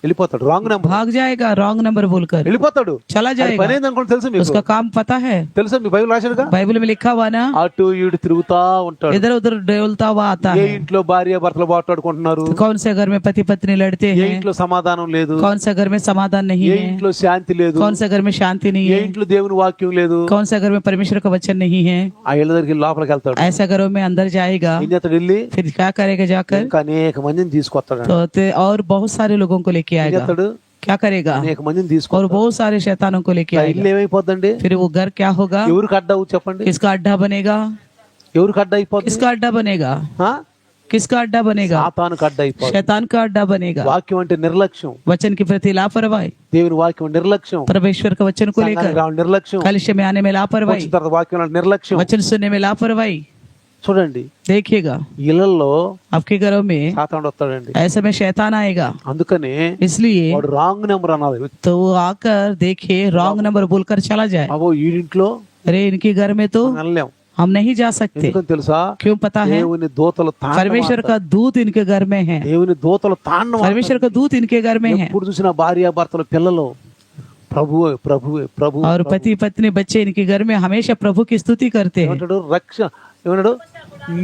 వెళ్ళిపోతాడు రాంగ్ నెంబర్ भाग जाएगा रॉन्ग नंबर बोलकर, వెళ్ళిపోతాడు चला అది जाएगा। పని ఏందనుకోండి తెలుసు మీకు उसका काम पता है, తెలుసా మీ బైబిల్ రాశాడుగా बाइबल में लिखा हुआ ना, అటు ఇటు తిరుగుతా ఉంటాడు इधर उधर डोलता हुआ आता ఏ है। ఇంట్లో భార్య భర్తలు మాట్లాడుకుంటున్నారు तो कौन से घर में पति पत्नी लड़ते ఏ हैं? ఇంట్లో సమాధానం లేదు कौन से घर में समाधान नहीं ఏ है? ఇంట్లో శాంతి లేదు कौन से घर में शांति नहीं ఏ है? ఇంట్లో దేవుని వాక్యం లేదు कौन सा घर में परमेश्वर का वचन नहीं है? ఆ ఇళ్ళ దగ్గరికి లోపలికి వెళ్తాడు ऐसा घरों में अंदर जाएगा, ఏం చేస్తాడు వెళ్ళి फिर क्या करेगा जाकर? ఇంకా అనేక మందిని తీసుకొస్తాడు और बहुत सारे लोगों को लेके ఏం आएगा। చేస్తాడు क्या करेगा? అనేక మందిని और తీసుకొస్తాడు बहुत सारे शैतानों को लेके ఆ आएगा। ఇల్లు ఏమైపోద్దండి फिर वो घर क्या होगा? ఎవరికి అడ్డా చెప్పండి किसका अड्डा बनेगा? ఎవరికి అడ్డా అయిపోద్ది किसका अड्डा बनेगा? ఆ? किसका अड्डा बनेगा? సాతానుకు అడ్డా అయిపోద్ది शैतान का अड्डा बनेगा। వాక్యం అంటే నిర్లక్ష్యం वचन के प्रति लापरवाही, దేవుని వాక్యం నిర్లక్ష్యం परमेश्वर का वचन को సంఘానికి लेकर రావడం నిర్లక్ష్యం कलश में आने में लापरवाही, వచ్చిన తర్వాత వాక్యం అంటే నిర్లక్ష్యం वचन सुनने में लापरवाही। చూడండి देखिएगा ఇళ్లలో आपके घरों में సాతానుడు వస్తాడండి ऐसे में शैतान आएगा, అందుకని इसलिए వాడు రాంగ్ నెంబర్ అన్నది तो वो आकर देखे रॉन्ग नंबर बोलकर चला जाए। అవో ఈ ఇంట్లో अरे इनके घर में तो వెళ్ళలేం हम नहीं जा सकते। ఎందుకని తెలుసా क्यों पता है? దేవుని దూతలు परमेश्वर का दूत इनके घर में है, దేవుని దూతలు తాండవం परमेश्वर का दूत इनके घर में है। ఎప్పుడు చూసినా భార్య భర్తలు పిల్లలు ప్రభువే ప్రభువే ప్రభు और पति पत्नी बच्चे इनके घर में हमेशा प्रभु की स्तुति करते हैं। ఏమంటాడు ఏమన్నాడు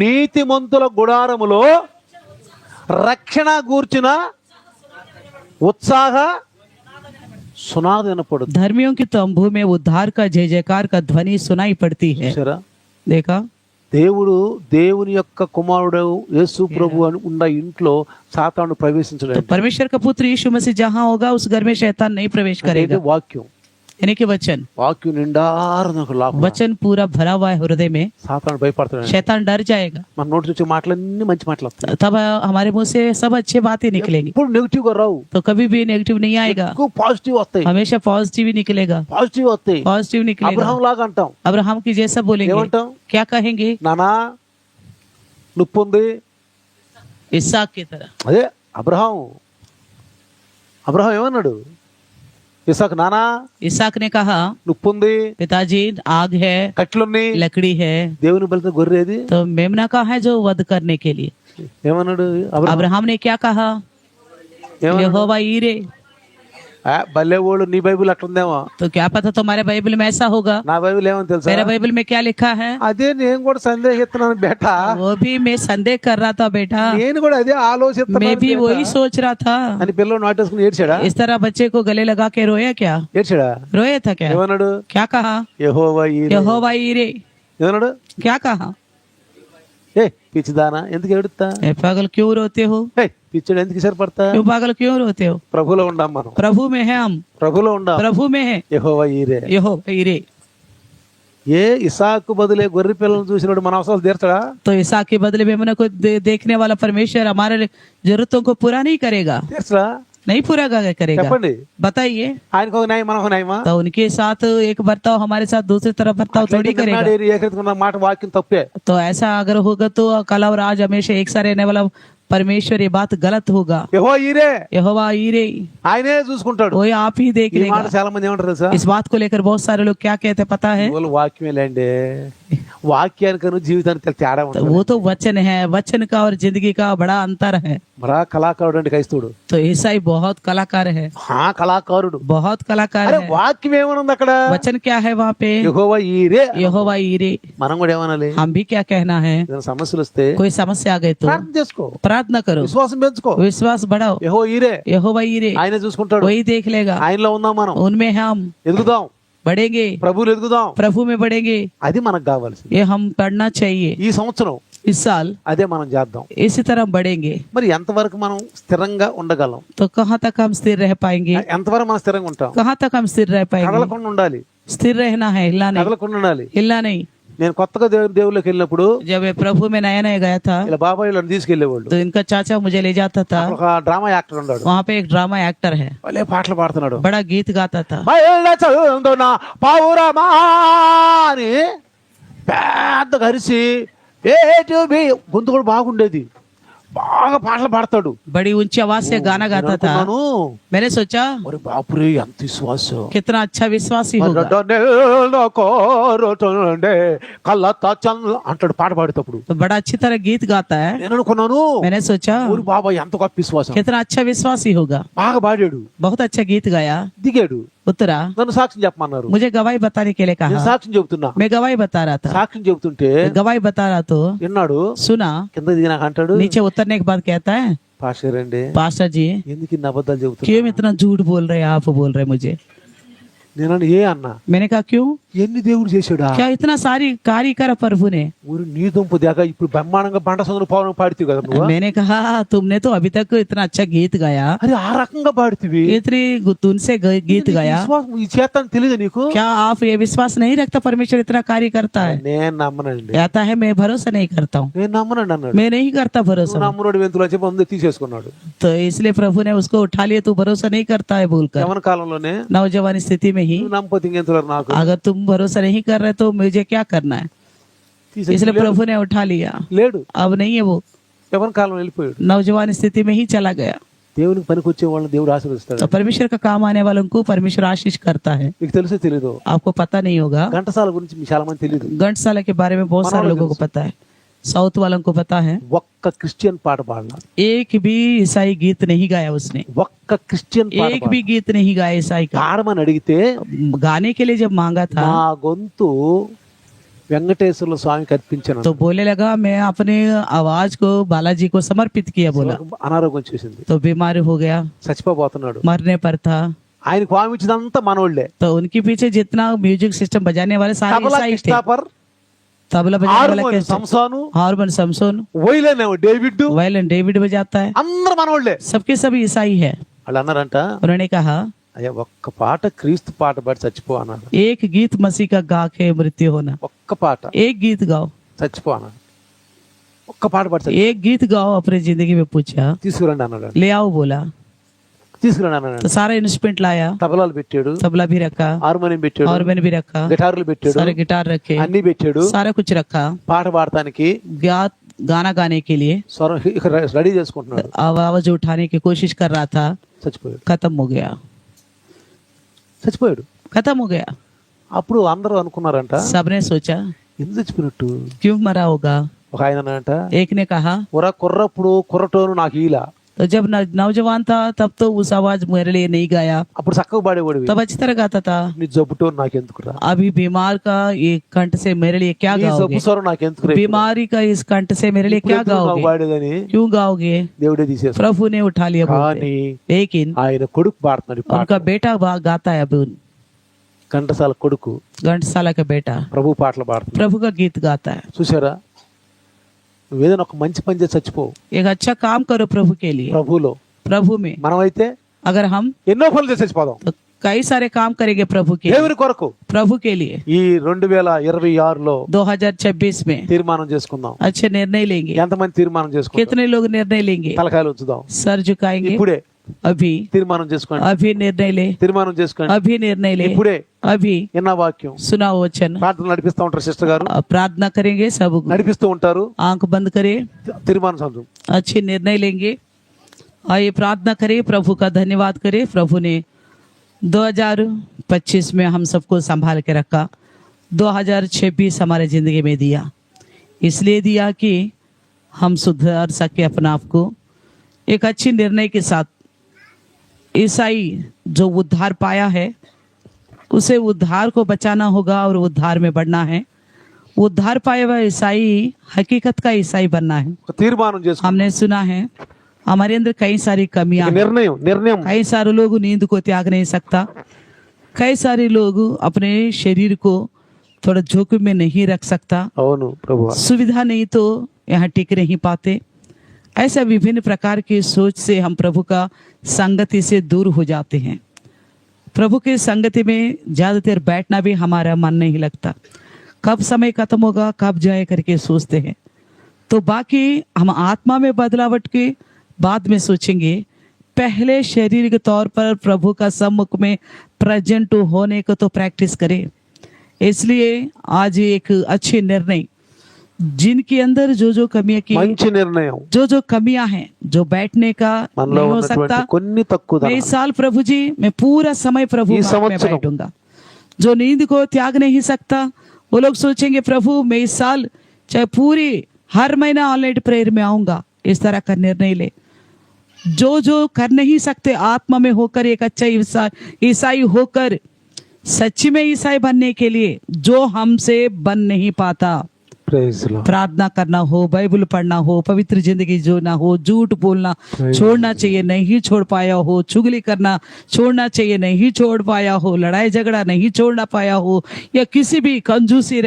నీతిమంతుల గుడారములో రక్షణ గూర్చిన ఉత్సాహ సునాద వినపడు धर्मियों की तंबू में उद्धार का जय जयकार का ध्वनि सुनाई पड़ती है। చూసారా देखा దేవుని యొక్క కుమారుడు యేసు ప్రభు అని ఉన్న ఇంట్లో సాతాను तो ప్రవేశించలేదు परमेश्वर का पुत्र यीशु मसीह जहाँ होगा उस घर में शैतान नहीं प्रवेश करेगा। వాక్యం यानी कि वचन నిండారు నాకు वचन पूरा भरा हुआ है हृदय में, సాతాను భయపడతాడు शैतान डर जाएगा। మన నోటి నుంచి మాటలన్నీ మంచి మాటలు వస్తాయి तब हमारे मुंह से सब अच्छी बातें निकलेंगी, ఇప్పుడు నెగిటివ్ గా రావు तो कभी भी नेगेटिव नहीं आएगा, ఎక్కువ పాజిటివ్ వస్తాయి हमेशा पॉजिटिव ही निकलेगा। పాజిటిव వస్తాయి पॉजिटिव निकलेगा। అబ్రహాం లాగా అంటాం अब्राहम की जैसा बोलेंगे, ఏమంటాం क्या कहेंगे? నానా నొప్పుంది इसहाक की तरह। అదే అబ్రహాం ఏమన్నాడు ఇసాకు నానా इसहाक ने कहा, నొప్పుంది पिताजी आग है, కట్లున్నాయి लकड़ी है, దేవుని బలితో గొర్రెది तो मेमना कहाँ है जो वध करने के लिए? ఏమన్నాడు अब्राहम ने क्या कहा? यहोवा ईरे। భలే ఓళ్ళు నీ బైబిల్ అట్లుందేమో तो क्या पता तुम्हारे बाइबल में ऐसा होगा। నా బైబిల్ ఏమని తెలుసా मेरे बाइबल में क्या लिखा है? అదే నేను కూడా సందేహిస్తున్నాను బేటా वो भी मैं संदेह कर रहा था बेटा, నేను కూడా అదే ఆలోచిస్తున్నాను मैं भी वही सोच रहा था। అని పిల్లలు నాటేసుకుని ఏడ్చాడా इस तरह बच्चे को गले लगा के रोया क्या? ఏడ్చాడా रोया था क्या? ఏమన్నాడు क्या कहा? యెహోవా ఈరే. यहोवा ईरे। ఏమన్నాడు क्या कहा? ఏ పిచ్చిదానా ఎందుకు ఏడుస్తా ए पागल क्यों रोते हो? ఏ పిచ్చడు ఎందుకు సరిపడతా क्यों पागल क्यों रोते हो? ప్రభులో ఉండాం మనం प्रभु में है हम, ప్రభులో ఉండాం प्रभु में है యెహోవా ఈరే. यहोवा ईरे। ఏ ఇసాకు బదులే గొర్రె పిల్లలను చూసినప్పుడు మన అవసరాలు తీర్చడా तो इसहाक के बदले में मन को देखने वाला परमेश्वर हमारे जरूरतों को पूरा नहीं करेगा, తీర్చడా नहीं पूरा करेगा। చెప్పండి बताइए। ఆయనకు ఒక న్యాయం మనకు ఒక న్యాయమా तो उनके साथ एक बर्ताव हमारे साथ दूसरी तरफ बर्ताव थोड़ी करेगा। ఏకరీతిగా మాట వాక్యం తప్పే तो ऐसा अगर होगा तो कल और आज हमेशा एक सा रहने वाला परमेश्वर, ये बात गलत होगा। యెహోవా ఈరే यहोवा ईरे, ఆయనే చూసుకుంటాడు वो आप ही देख ఈ लेगा। మాట చాలా మంది ఏమంటారు తెలుసా इस बात को లేकर बहुत सारे लोग क्या कहते हैं पता है? వాళ్ళు వాక్యమే లేండి వాక్యానికను జీవితానికి తేడా तो ఉంటుంది वो तो वचन है, वचन का और जिंदगी का बड़ा अंतर है। మరా కళాకారుడు అంటే క్రైస్తవుడు तो ईसाई बहुत कलाकार है, కళాకారుడు बहुत कलाकार అరే है। వాక్యం ఏమనుంది అక్కడ वचन क्या है वहाँ पे? యెహోవా ఈరే यहोवा ईरे। మనం కూడా ఏమనాలి हम भी क्या कहना है? ఏదైనా సమస్యలు వస్తే कोई समस्या आ गई तो ప్రార్థన చేసుకో प्रार्थना करो, విశ్వాసం పెంచుకో विश्वास बढ़ाओ। యెహోవా ఈరే यहोवा ईरे, ఆయనే చూసుకుంటాడు वही देख लेगा। ఆయనలో ఉందాం మనం उनमें हम ఎదుగుదాం बढ़ेंगे, ప్రభువులు ఎదుగుదాం प्रभु में बढ़ेंगे। అది మనకు కావాల్సింది ये हम पढ़ना चाहिए। ఈ సంవత్సరం इस साल అదే మనం చేద్దాం इसी तरह बढ़ेंगे। మరి ఎంతవరకు మనం స్థిరంగా ఉండగలం तो कहाँ तक हम स्थिर रह पाएंगे? ఎంతవరకు మనం స్థిరంగా ఉంటాం कहाँ तक हम स्थिर रह पाएंगे? కదలకుండా ఉండాలి स्थिर रहना है, हिलना नहीं, కదలకుండా ఉండాలి हिलना नहीं। నేను కొత్తగా దేవుళ్ళకి వెళ్ళినప్పుడు जब मैं प्रभु में नया नया गया था ఇలా బాబాయ్ వాళ్ళని తీసుకెళ్లేవాళ్ళు तो इनका चाचा मुझे ले जाता था। ఒక డ్రామా యాక్టర్ ఉన్నాడు वहाँ पे एक ड्रामा एक्टर है, వాళ్ళే పాటలు పాడుతున్నాడు बड़ा गीत गाता था। బయళ్ళ చదువుతున్న పౌరమా అని పెద్ద కలిసి గొంతు కూడా బాగుండేది బాగా పాటలు పాడతాడు बड़ी ऊंची आवाज से गाना गाता था। అనుకున్నాను, मैंने सोचा ఒరే బాపురే ఎంత విశ్వాసం कितना अच्छा विश्वासी होगा। అంటాడు పాట పాడేటప్పుడు तो बड़ा अच्छी तरह गीत गाता है। నేను అనుకున్నాను मैंने सोचा ఊరి బాబా ఎంత గొప్ప విశ్వాసం कितना अच्छा विश्वासी होगा। బాగా పాడాడు बहुत अच्छा गीत गाया, దిగాడు उतरा, నన్ను సాక్ష్యం చెప్పమన్నారు मुझे गवाही बताने के लिए నేను कहा। సాక్ష్యం చెబుతున్నా मैं गवाही बता रहा था, సాక్ష్యం చెబుతుంటే गवाही बता रहा तो విన్నాడు सुना, కింద దిగినాక అంటాడు नीचे उतरने के बाद कहता है, పాస్టర్ అండి पास्टर जी ఎందుకు ఇన్ని అబద్ధాలు చెబుతున్నా क्यों इतना झूठ बोल रहे हैं? आप बोल रहे हैं मुझे। నేను ఏ అన్నా मैंने कहा क्यों? ఎన్ని దేవుడు చేశాడా क्या इतना सारी कार्य करा प्रभु ने? ఊరు నీ దుంపు దాక ఇప్పుడు బ్రహ్మాండంగా బండ సందులు పవనం పాడుతీవి కదా నువ్వు मैंने कहा तुमने तो अभी तक इतना अच्छा गीत गाया, అరే ఆ రకంగా పాడుతీవి इतनी गुतून से गीत गाया, విశ్వాసం ఈ చేస్తాను తెలియదు నీకు क्या आप ये विश्वास नहीं रखता परमेश्वर इतना कार्य करता है? నేను నమ్మనండి कहता है मैं भरोसा नहीं करता हूँ, నేను నమ్మనండి అన్నాడు मैं नहीं करता నువ్వు भरोसा। నమ్మనుడు వెంతులు వచ్చి ముందు తీసేసుకున్నాడు तो इसलिए प्रभु ने उसको उठा लिया, तू भरोसा नहीं करता है बोलकर। యవన కాలంలోనే नौजवान स्थिति में ही నువ్వు నమ్మపోతే ఇంకెంతులు నాకు अगर तुम भरोसा नहीं कर रहे तो मुझे क्या करना है? इसलिए प्रभु ने उठा लिया, లేడు अब नहीं है वो, యవన కాలం వెళ్ళిపోయాడు नौजवान स्थिति में ही चला गया। దేవునికి పనికి వచ్చే వాళ్ళని దేవుడు ఆశీర్వదిస్తాడు तो परमेश्वर का काम आने वालों को परमेश्वर आशीष करता है। మీకు తెలుసో తెలీదు आपको पता नहीं होगा, ఘంటసాల గురించి మీకు చాలా మంది తెలియదు घंटसाला के बारे में बहुत सारे लोगों को पता है। साउथ वालों को पता है, ఒక్క క్రిస్టియన్ పాట పాడలా, एक भी ईसाई गीत नहीं गाया उसने, ఒక్క క్రిస్టియన్ పాట एक भी गीत नहीं गाया ईसाई का। పాడమని అడిగితే गाने के लिए जब मांगा था నా గొంతు వెంకటేశ్వర స్వామికి అర్పించాను. तो बोलने लगा मैं अपने आवाज को बालाजी को समर्पित किया बोला। అనారోగ్యం చేసింది, तो बीमार हो गया, చచ్చిపోతున్నాడు. मरने पर था। ఆయనకు స్వామి ఇచ్చినంతా మనోళ్లే. तो उनके पीछे जितना म्यूजिक सिस्टम बजाने वाले सारे తబలా ईसाई थे। కిస్టాపర్, तबला बजाने वाला హార్మోనియం कैसे? సంసోను, hormone Samson, వైలన్ David, violin David बजाता है, అందరు మనోళ్లే. सबके सब ईसाई है। వాళ్ళు అన్నారంట, उन्होंने कहा అయ్యా ఒక్క పాట క్రీస్తు పాట పాడి చచ్చిపో అన్నారు. एक गीत मसीह का गा के मृत्यु होना, ఒక్క పాట एक गीत गाओ, చచ్చిపో అన్నారు. ఒక్క పాట పాడి చచ్చి एक गीत गाओ। अपने जिंदगी में पूछा, తీసుకురండి అన్నాడు. ले आओ बोला। తీసుకురండి అన్నాడు. तो सारा इंस्ट्रूमेंट लाया, తబలాలు పెట్టాడు, तबला भी रखा, హార్మోనియం పెట్టాడు, हारमोनियम भी रखा, గిటార్లు పెట్టాడు, सारे गिटार रखे, అన్ని పెట్టాడు. सारा कुछ रखा। పాట పాడటానికి गाना गाने के लिए స్వరం రెడీ చేసుకుంటున్నాడు. आवाज उठाने की कोशिश कर रहा था, చచ్చిపోయాడు. खत्म हो गया, చచ్చిపోయాడు. खत्म हो गया। అప్పుడు అందరూ అనుకున్నారంట, सबने सोचा ఎందుకు చచ్చిపోయినట్టు. क्यों मरा होगा। ఒక ఆయన అన్నాడంట, एक ने कहा కుర్రప్పుడు కుర్రటోను నాకు ఈలా, तो जब नौजवान था तब तो उस आवाज मेरे लिए नहीं गाया, అప్పుడు చక్కగా పాడేవాడివి, तब अच्छी तरह गाता था। నీ జబ్బుటోను నాకెందుకురా, अभी बीमार का ये कंठ से मेरे लिए क्या నీ गाओगे, జబ్బు స్వరం నాకెందుకురా, बीमारी का इस कंठ से मेरे लिए क्या गाओगे, పాడేదని क्यों गाओगे। దేవుడే తీసేస్తాడు. प्रभु ने उठा लिया बोलते। కానీ लेकिन ఆయన కొడుకు పాడుతున్నాడు. ఈ పాట उनका बेटा गाता है। अभी ఘంటసాల కొడుకు घंटसाला का बेटा ప్రభు పాటలు పాడుతున్నాడు. प्रभु का गीत गाता है। చూసారా, నువ్వేదైనా ఒక మంచి పని చేసి చచ్చిపో एक अच्छा काम करो प्रभु के लिए, ప్రభులో. प्रभु में। మనమైతే अगर हम ఎన్నో పనులు చేసి చచ్చిపోదాం तो कई सारे काम करेंगे प्रभु के लिए, దేవుని కొరకు. प्रभु के लिए। ఈ 2026లో 2026 में తీర్మానం చేసుకుందాం. अच्छे निर्णय लेंगे। ఎంతమంది తీర్మానం చేసుకుంటాం? कितने लोग निर्णय लेंगे, తలకాయలు ఉంచుదాం. सर झुकाएंगे। ఇప్పుడే अभी తీర్మానం చేసుకోండి, अभी निर्णय ले, తీర్మానం చేసుకోండి. अभी निर्णय ले, ఇప్పుడే अभी విన్న వాక్యం सुना वचन। ప్రార్థన నడిపిస్తూ ఉంటారు సిస్టర్ గారు, प्रार्थना करेंगे, सब నడిపిస్తూ ఉంటారు. आंख बंद करे, తీర్మానం సందు अच्छे निर्णय लेंगे। आइए प्रार्थना करें, प्रभु का धन्यवाद करें। प्रभु ने 2025 में हम सबको संभाल के रखा, 2026 हमारे जिंदगी में दिया, इसलिए दिया कि हम सुधार सके अपना आप को एक अच्छी निर्णय के साथ। ईसाई जो उद्धार पाया है उसे उद्धार को बचाना होगा और उद्धार में बढ़ना है। उद्धार पाया हुआ ईसाई हकीकत का ईसाई बनना है। ఒక తీర్మానం చేసుకో. हमने सुना है हमारे अंदर कई सारी कमियां हैं। నిర్ణయం कई सारे लोग नींद को त्याग नहीं सकता, कई सारे लोग अपने शरीर को थोड़ा जोखिम में नहीं रख सकता, అవును ప్రభు. सुविधा नहीं तो यहाँ टिक नहीं पाते। ऐसा विभिन्न प्रकार की सोच से हम प्रभु का संगति से दूर हो जाते हैं। प्रभु की संगति में ज्यादा देर बैठना भी हमारा मन नहीं लगता, कब समय खत्म होगा, कब जाए करके सोचते हैं। तो बाकी हम आत्मा में बदलावट के बाद में सोचेंगे, पहले शरीर के तौर पर प्रभु का सम्मुख में प्रेजेंट होने को तो प्रैक्टिस करें। इसलिए आज एक अच्छे निर्णय, जिनके अंदर जो कमियां की, మంచి నిర్ణయం. जो कमियां हैं, जो बैठने का మనలో नहीं हो ఉన్నటువంటి सकता, కొన్ని मैं తక్కువ इस साल प्रभु जी मैं पूरा समय प्रभु ये में संवत्सरम। बैठूंगा। जो नींद को त्याग नहीं सकता वो लोग सोचेंगे प्रभु मैं इस साल चाहे पूरी हर महीना ऑनलाइन प्रेयर में आऊंगा, इस तरह का निर्णय ले। जो कर नहीं सकते आत्मा में होकर एक अच्छा ईसाई होकर, सच्ची में ईसाई बनने के लिए जो हमसे बन नहीं पाता, ప్రైజ్ లార్డ్. प्रार्थना करना हो, बाइबल पढ़ना हो, पवित्र जिंदगी जीना हो, झूठ बोलना छोड़ना चाहिए, नहीं छोड़ पाया हो, चुगली करना छोड़ना चाहिए, नहीं छोड़ पाया हो, लड़ाई झगड़ा नहीं छोड़ना पाया हो, या किसी भी कंजूसी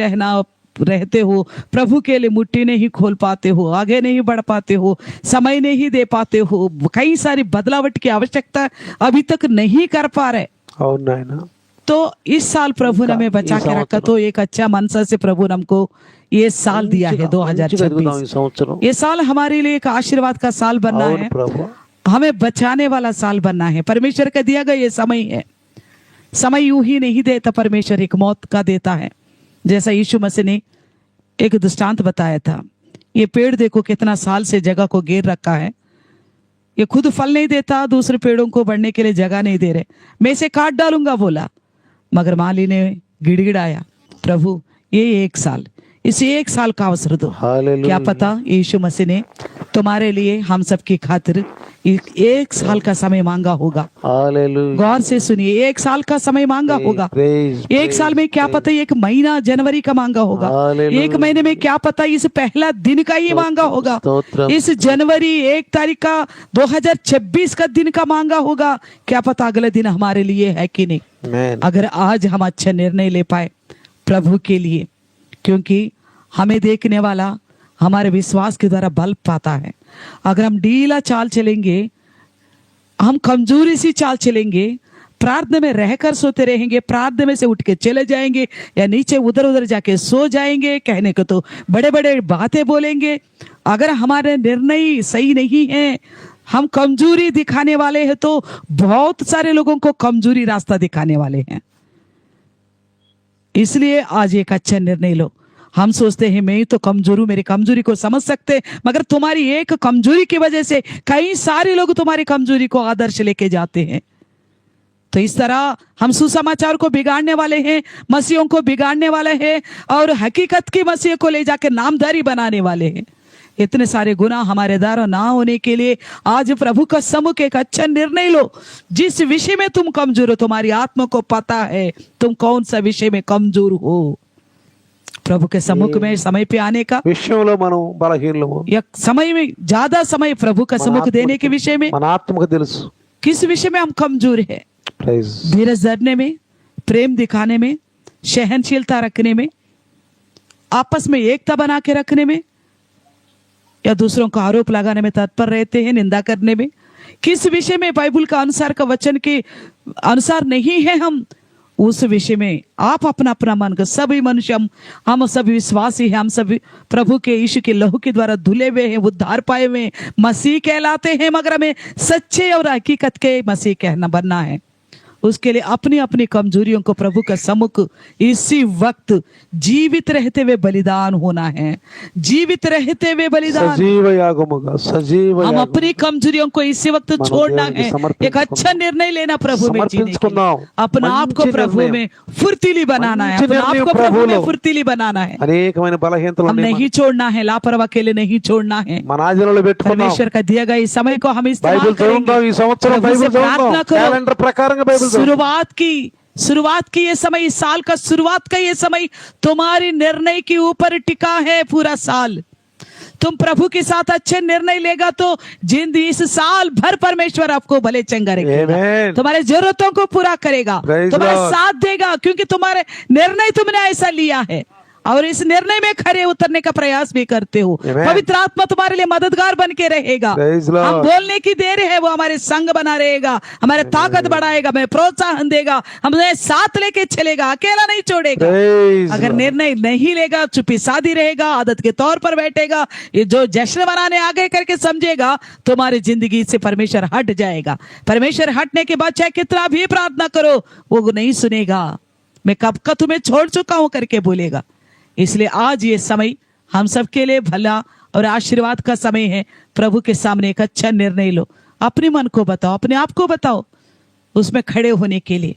रहते हो, प्रभु के लिए मुट्ठी नहीं खोल पाते हो, आगे नहीं बढ़ पाते हो, समय नहीं दे पाते हो, कई सारी बदलावट की आवश्यकता अभी तक नहीं कर पा रहे, అవును నాయన. तो इस साल प्रभु ने हमें बचा के रखा। तो एक अच्छा मनसा से प्रभु ने हमको ये साल दिया है మంచిగా ఎదుగుదాం 2026। ఈ సంవత్సరం. ये साल हमारे लिए एक आशीर्वाद का साल बनना అవును है, ప్రభు. हमें बचाने वाला साल बनना है। परमेश्वर का दिया गया ये समय है, समय यूं ही नहीं देता, परमेश्वर एक मौत का देता है। जैसा यीशु मसीह ने एक दृष्टांत बताया था, ये पेड़ देखो कितना साल से जगह को घेर रखा है, ये खुद फल नहीं देता, दूसरे पेड़ों को बढ़ने के लिए जगह नहीं दे रहे, मैं इसे काट डालूंगा बोला। मगर माली ने गिड़गिड़ाया, प्रभु ये एक साल, इस 1 साल का अवसर दो। हालेलुया। क्या पता यीशु मसीह ने तुम्हारे लिए हम सबकी खातिर 1 साल का समय मांगा होगा। हालेलुया। गौर से सुनिए, 1 साल का समय मांगा होगा। Praise, 1 साल में क्या पता 1 महीना जनवरी का मांगा होगा। हालेलुया। 1 महीने में क्या पता इस पहला दिन का ही मांगा होगा। स्तोत्रम। इस जनवरी 1 तारीख का 2026 का दिन का मांगा होगा। क्या पता अगले दिन हमारे लिए है कि नहीं। Amen. अगर आज हम अच्छा निर्णय ले पाए प्रभु के लिए, क्योंकि हमें देखने वाला हमारे विश्वास के द्वारा बल पाता है। अगर हम ढीला चाल चलेंगे, हम कमजोरी सी चाल चलेंगे, प्रार्थना में रहकर सोते रहेंगे, प्रार्थना में से उठ के चले जाएंगे या नीचे उधर उधर जाके सो जाएंगे, कहने को तो बड़े बड़े बातें बोलेंगे। अगर हमारे निर्णय सही नहीं है, हम कमजोरी दिखाने वाले हैं, तो बहुत सारे लोगों को कमजोरी रास्ता दिखाने वाले हैं। इसलिए आज एक अच्छा निर्णय लो। हम सोचते हैं मैं तो कमजोर हूं, मेरी कमजोरी को समझ सकते, मगर तुम्हारी एक कमजोरी की वजह से कई सारे लोग तुम्हारी कमजोरी को आदर्श लेके जाते हैं। तो इस तरह हम सुसमाचार को बिगाड़ने वाले हैं, मसीहों को बिगाड़ने वाले हैं और हकीकत की मसीह को ले जाके नामधारी बनाने वाले हैं। इतने सारे गुनाह हमारे द्वारा ना होने के लिए आज प्रभु का सम्मुख एक अच्छा निर्णय लो। जिस विषय में तुम कमजोर हो, तुम्हारी आत्मा को पता है तुम कौन सा विषय में कमजोर हो। प्रभु के सम्मुख में समय पे आने का, విషయంలో మనం బలహీనము, या समय में ज्यादा समय प्रभु का सम्मुख देने के विषय में, మన ఆత్మకు తెలుసు। किस विषय में हम कमजोर है। Praise. धीरज धरने में, प्रेम दिखाने में, सहनशीलता रखने में, आपस में एकता बना के रखने में, या दूसरों को आरोप लगाने में तत्पर रहते हैं, निंदा करने में। किस विषय में बाइबल का अनुसार का वचन के अनुसार नहीं है हम, उस विषय में आप अपना अपना मन का, सभी मनुष्य हम सभी विश्वासी हैं, हम सभी प्रभु के यीशु के लहू के द्वारा धुले हुए हैं, उद्धार पाए हुए हैं, मसीह कहलाते हैं, मगर हमें सच्चे और हकीकत के मसीह कहना बनना है। उसके लिए अपनी अपनी कमजोरियों को प्रभु का सम्मुख इसी वक्त जीवित रहते हुए बलिदान होना है। जीवित रहते हुए बलिदान, సజీవ యాగముగా, సజీవ हम యాగముగా अपनी कमजोरियों को इसी वक्त మనం छोड़ना దేవునికి है। సమర్పించుకుందాం। एक अच्छा निर्णय लेना प्रभु में जीने के लिए, సమర్పించుకుందాం। अपना आप को మంచి प्रभु నిర్ణయం। में फुर्तीली बनाना है, మంచి अपना आप నిర్ణయం को प्रभु में ప్రభువులో। फुर्तीली बनाना है। అనేకమైన బలహీనతలు हम ఉన్నాయి, नहीं छोड़ना है, लापरवाह के लिए नहीं छोड़ना है। మన ఆధీనంలో పెట్టుకుందాం। परमेश्वर का दिया गया इस समय को हम इस्तेमाल బైబిల్ చదువుదాం, करेंगे। ఈ సంవత్సరం प्रभु से బైబిల్ చదువుదాం, प्रार्थना करो। క్యాలెండర్ ప్రకారంగా బైబిల్ చదువుదాం। शुरुआत की ये समय, इस साल का शुरुआत का ये समय तुम्हारी निर्णय के ऊपर टिका है। पूरा साल तुम प्रभु के साथ अच्छे निर्णय लेगा तो जिंदगी इस साल भर परमेश्वर आपको भले चंगा रखेगा, Amen. तुम्हारे जरूरतों को पूरा करेगा, Praise तुम्हारा Lord. साथ देगा, क्योंकि तुम्हारे निर्णय तुमने ऐसा लिया है और इस निर्णय में खरे उतरने का प्रयास भी करते हो। Amen. पवित्र आत्मा तुम्हारे लिए मददगार बन के रहेगा। Praise Lord. हम बोलने की देर है, वो हमारे संग बना रहेगा, हमारे ताकत बढ़ाएगा, हमें प्रोत्साहन देगा, हमें साथ लेके चलेगा, अकेला नहीं छोड़ेगा। Praise अगर Lord. निर्णय नहीं लेगा, चुप्पी साधी रहेगा, आदत के तौर पर बैठेगा, ये जो जश्न मनाने आगे करके समझेगा, तुम्हारी जिंदगी से परमेश्वर हट जाएगा। परमेश्वर हटने के बाद चाहे कितना भी प्रार्थना करो, वो नहीं सुनेगा। मैं कब का तुम्हें छोड़ चुका हूं करके बोलेगा। इसलिए आज ये समय हम सबके लिए भला और आशीर्वाद का समय है। प्रभु के सामने एक अच्छा निर्णय लो, अपने मन को बताओ, अपने आप को बताओ, उसमें खड़े होने के लिए,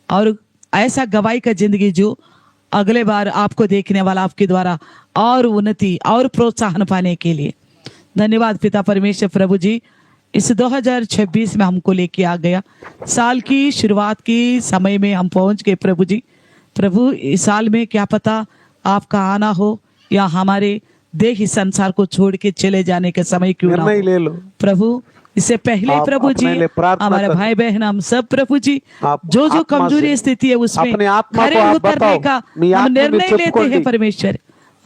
और ऐसा गवाही का जिंदगी जो अगले बार आपको देखने वाला आपके द्वारा और उन्नति और प्रोत्साहन पाने के लिए। धन्यवाद पिता परमेश्वर। प्रभु जी इस 2026 में हमको लेके आ गया, साल की शुरुआत की समय में हम पहुंच गए। प्रभु जी, प्रभु इस साल में क्या पता आपका आना हो या हमारे देह इस संसार को छोड़ के चले जाने के समय क्यों ना निर्णय ले हो। लो। प्रभु इससे पहले आप प्रभु जी अपने लिए प्रार्थना हमारे करें। भाई बहन हम सब प्रभु जी आप जो जो आत्मा कमजोरी से स्थिति है उसमें अपने आत्मा खरे को आप उतरने बताओ। का మీ हम ఆత్మ మీరు निर्णय लेते చెప్పుకోండి। हैं। परमेश्वर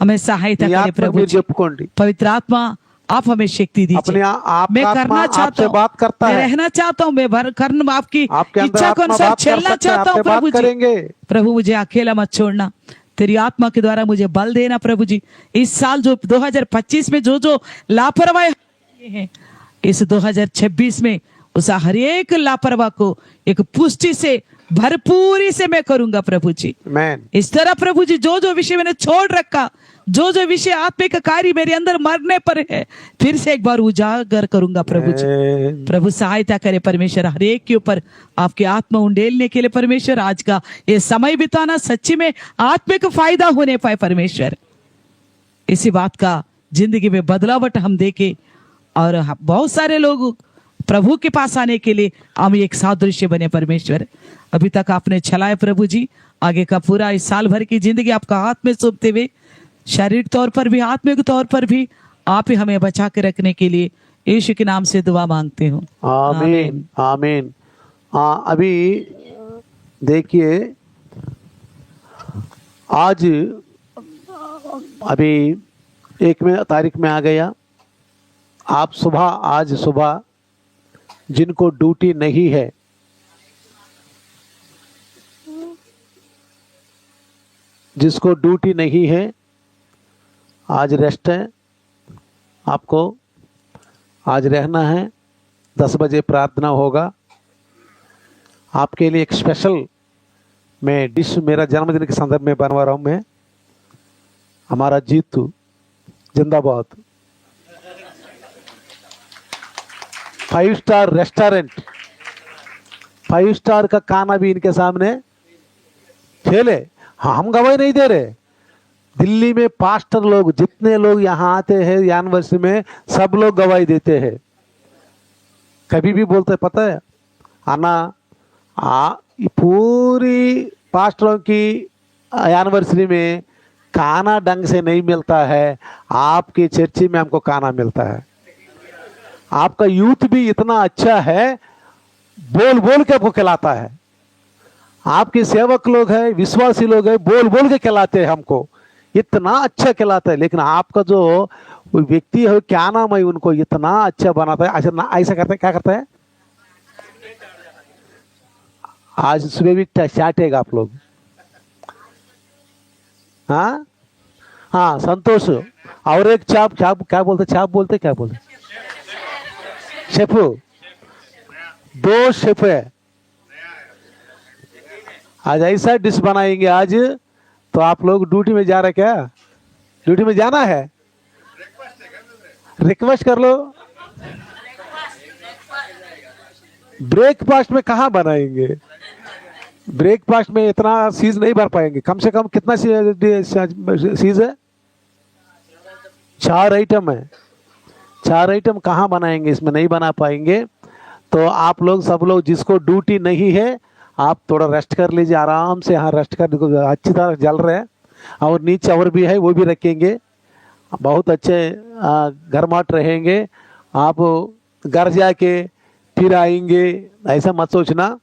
हमें सहायता మీ करे ఆత్మ प्रभु మీరు जी। చెప్పుకోండి। पवित्र आत्मा आप हमें शक्ति अपने दीजिए। आप मैं का करना आत्मा चाहता आपसे हूँ, बात करता मैं है। रहना चाहता हूँ, मैं कर्म आपकी आपके अंदर इच्छा को आत्मा अनुसार बात कर चलना सकते हैं, चाहता हूँ। आपसे प्रभु बात जी, करेंगे। प्रभु मुझे अकेला मत छोड़ना, तेरी आत्मा के द्वारा मुझे बल देना। प्रभु जी इस साल जो 2025 में जो जो लापरवाही है, इस 2026 में उस हर एक लापरवाह को एक पुष्टि से भरपूरी से मैं करूंगा। प्रभु जी Amen. इस तरह प्रभु जी जो जो विषय मैंने छोड़ रखा, जो जो विषय आत्मिक कार्य मेरे अंदर मरने पर है, फिर से एक बार उजागर करूंगा। प्रभु जी Amen. प्रभु सहायता करे परमेश्वर, हर एक के ऊपर आपकी आत्मा उंडेलने के लिए परमेश्वर आज का ये समय बिताना सच्ची में आत्मिक फायदा होने पाए। परमेश्वर इसी बात का जिंदगी में बदलावट हम देखें और बहुत सारे लोग प्रभु के पास आने के लिए हम एक सादृश्य बने। परमेश्वर अभी तक आपने चलाए प्रभु जी, आगे का पूरा इस साल भर की जिंदगी आपका हाथ में सौंपते हुए शारीरिक तौर पर भी आत्मिक तौर पर भी आप ही हमें बचा के रखने के लिए यीशु के नाम से दुआ मांगते हो। आमीन आमीन। अभी देखिए, आज अभी 1 तारीख में आ गया। आप आज सुबह जिनको ड्यूटी नहीं है, जिसको ड्यूटी नहीं है, आज रेस्ट है। आपको आज रहना है। 10 बजे प्रार्थना होगा। आपके लिए एक स्पेशल मैं डिश मेरा जन्मदिन के संदर्भ में बनवा रहा हूँ। मैं हमारा जीतू जिंदाबाद 5 स्टार रेस्टोरेंट, 5 स्टार का खाना भी इनके सामने खेले। हाँ, हम गवाही नहीं दे रहे। दिल्ली में पास्टर लोग जितने लोग यहाँ आते हैं एनिवर्सरी में, सब लोग गवाही देते हैं। कभी भी बोलते पता है आना, पूरी पास्टरों की एनिवर्सरी में खाना ढंग से नहीं मिलता है। आपकी चर्ची में हमको खाना मिलता है। आपका यूथ भी इतना अच्छा है, बोल बोल के आपको खिलाता है। आपके सेवक लोग हैं, विश्वासी लोग हैं, बोल बोल के खिलाते हैं हमको, इतना अच्छा खिलाता है। लेकिन आपका जो व्यक्ति है, क्या नाम है, उनको इतना अच्छा बनाता है। अच्छा ऐसा करता है, क्या करता है? आज सुबह भी चाटेगा आप लोग। हाँ हाँ, संतोष। और एक चाप क्या बोलते शेफ। 2 शेफ है। आज ऐसा डिश बनाएंगे आज, तो आप लोग ड्यूटी में जा रहे क्या? ड्यूटी में जाना है? रिक्वेस्ट कर लो। ब्रेकफास्ट में कहाँ बनाएंगे? ब्रेकफास्ट में इतना चीज नहीं भर पाएंगे। कम से कम कितना चीज है? 4 आइटम है। 4 आइटम कहाँ बनाएंगे? इसमें नहीं बना पाएंगे। तो आप लोग सब लोग जिसको ड्यूटी नहीं है, आप थोड़ा रेस्ट कर लीजिए आराम से। यहाँ रेस्ट कर, देखो अच्छी तरह जल रहे हैं। और नीचे और भी है, वो भी रखेंगे। बहुत अच्छे गर्माहट रहेंगे। आप घर जाके फिर आएंगे, ऐसा मत सोचना।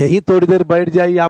यही थोड़ी देर बैठ जाइए आप।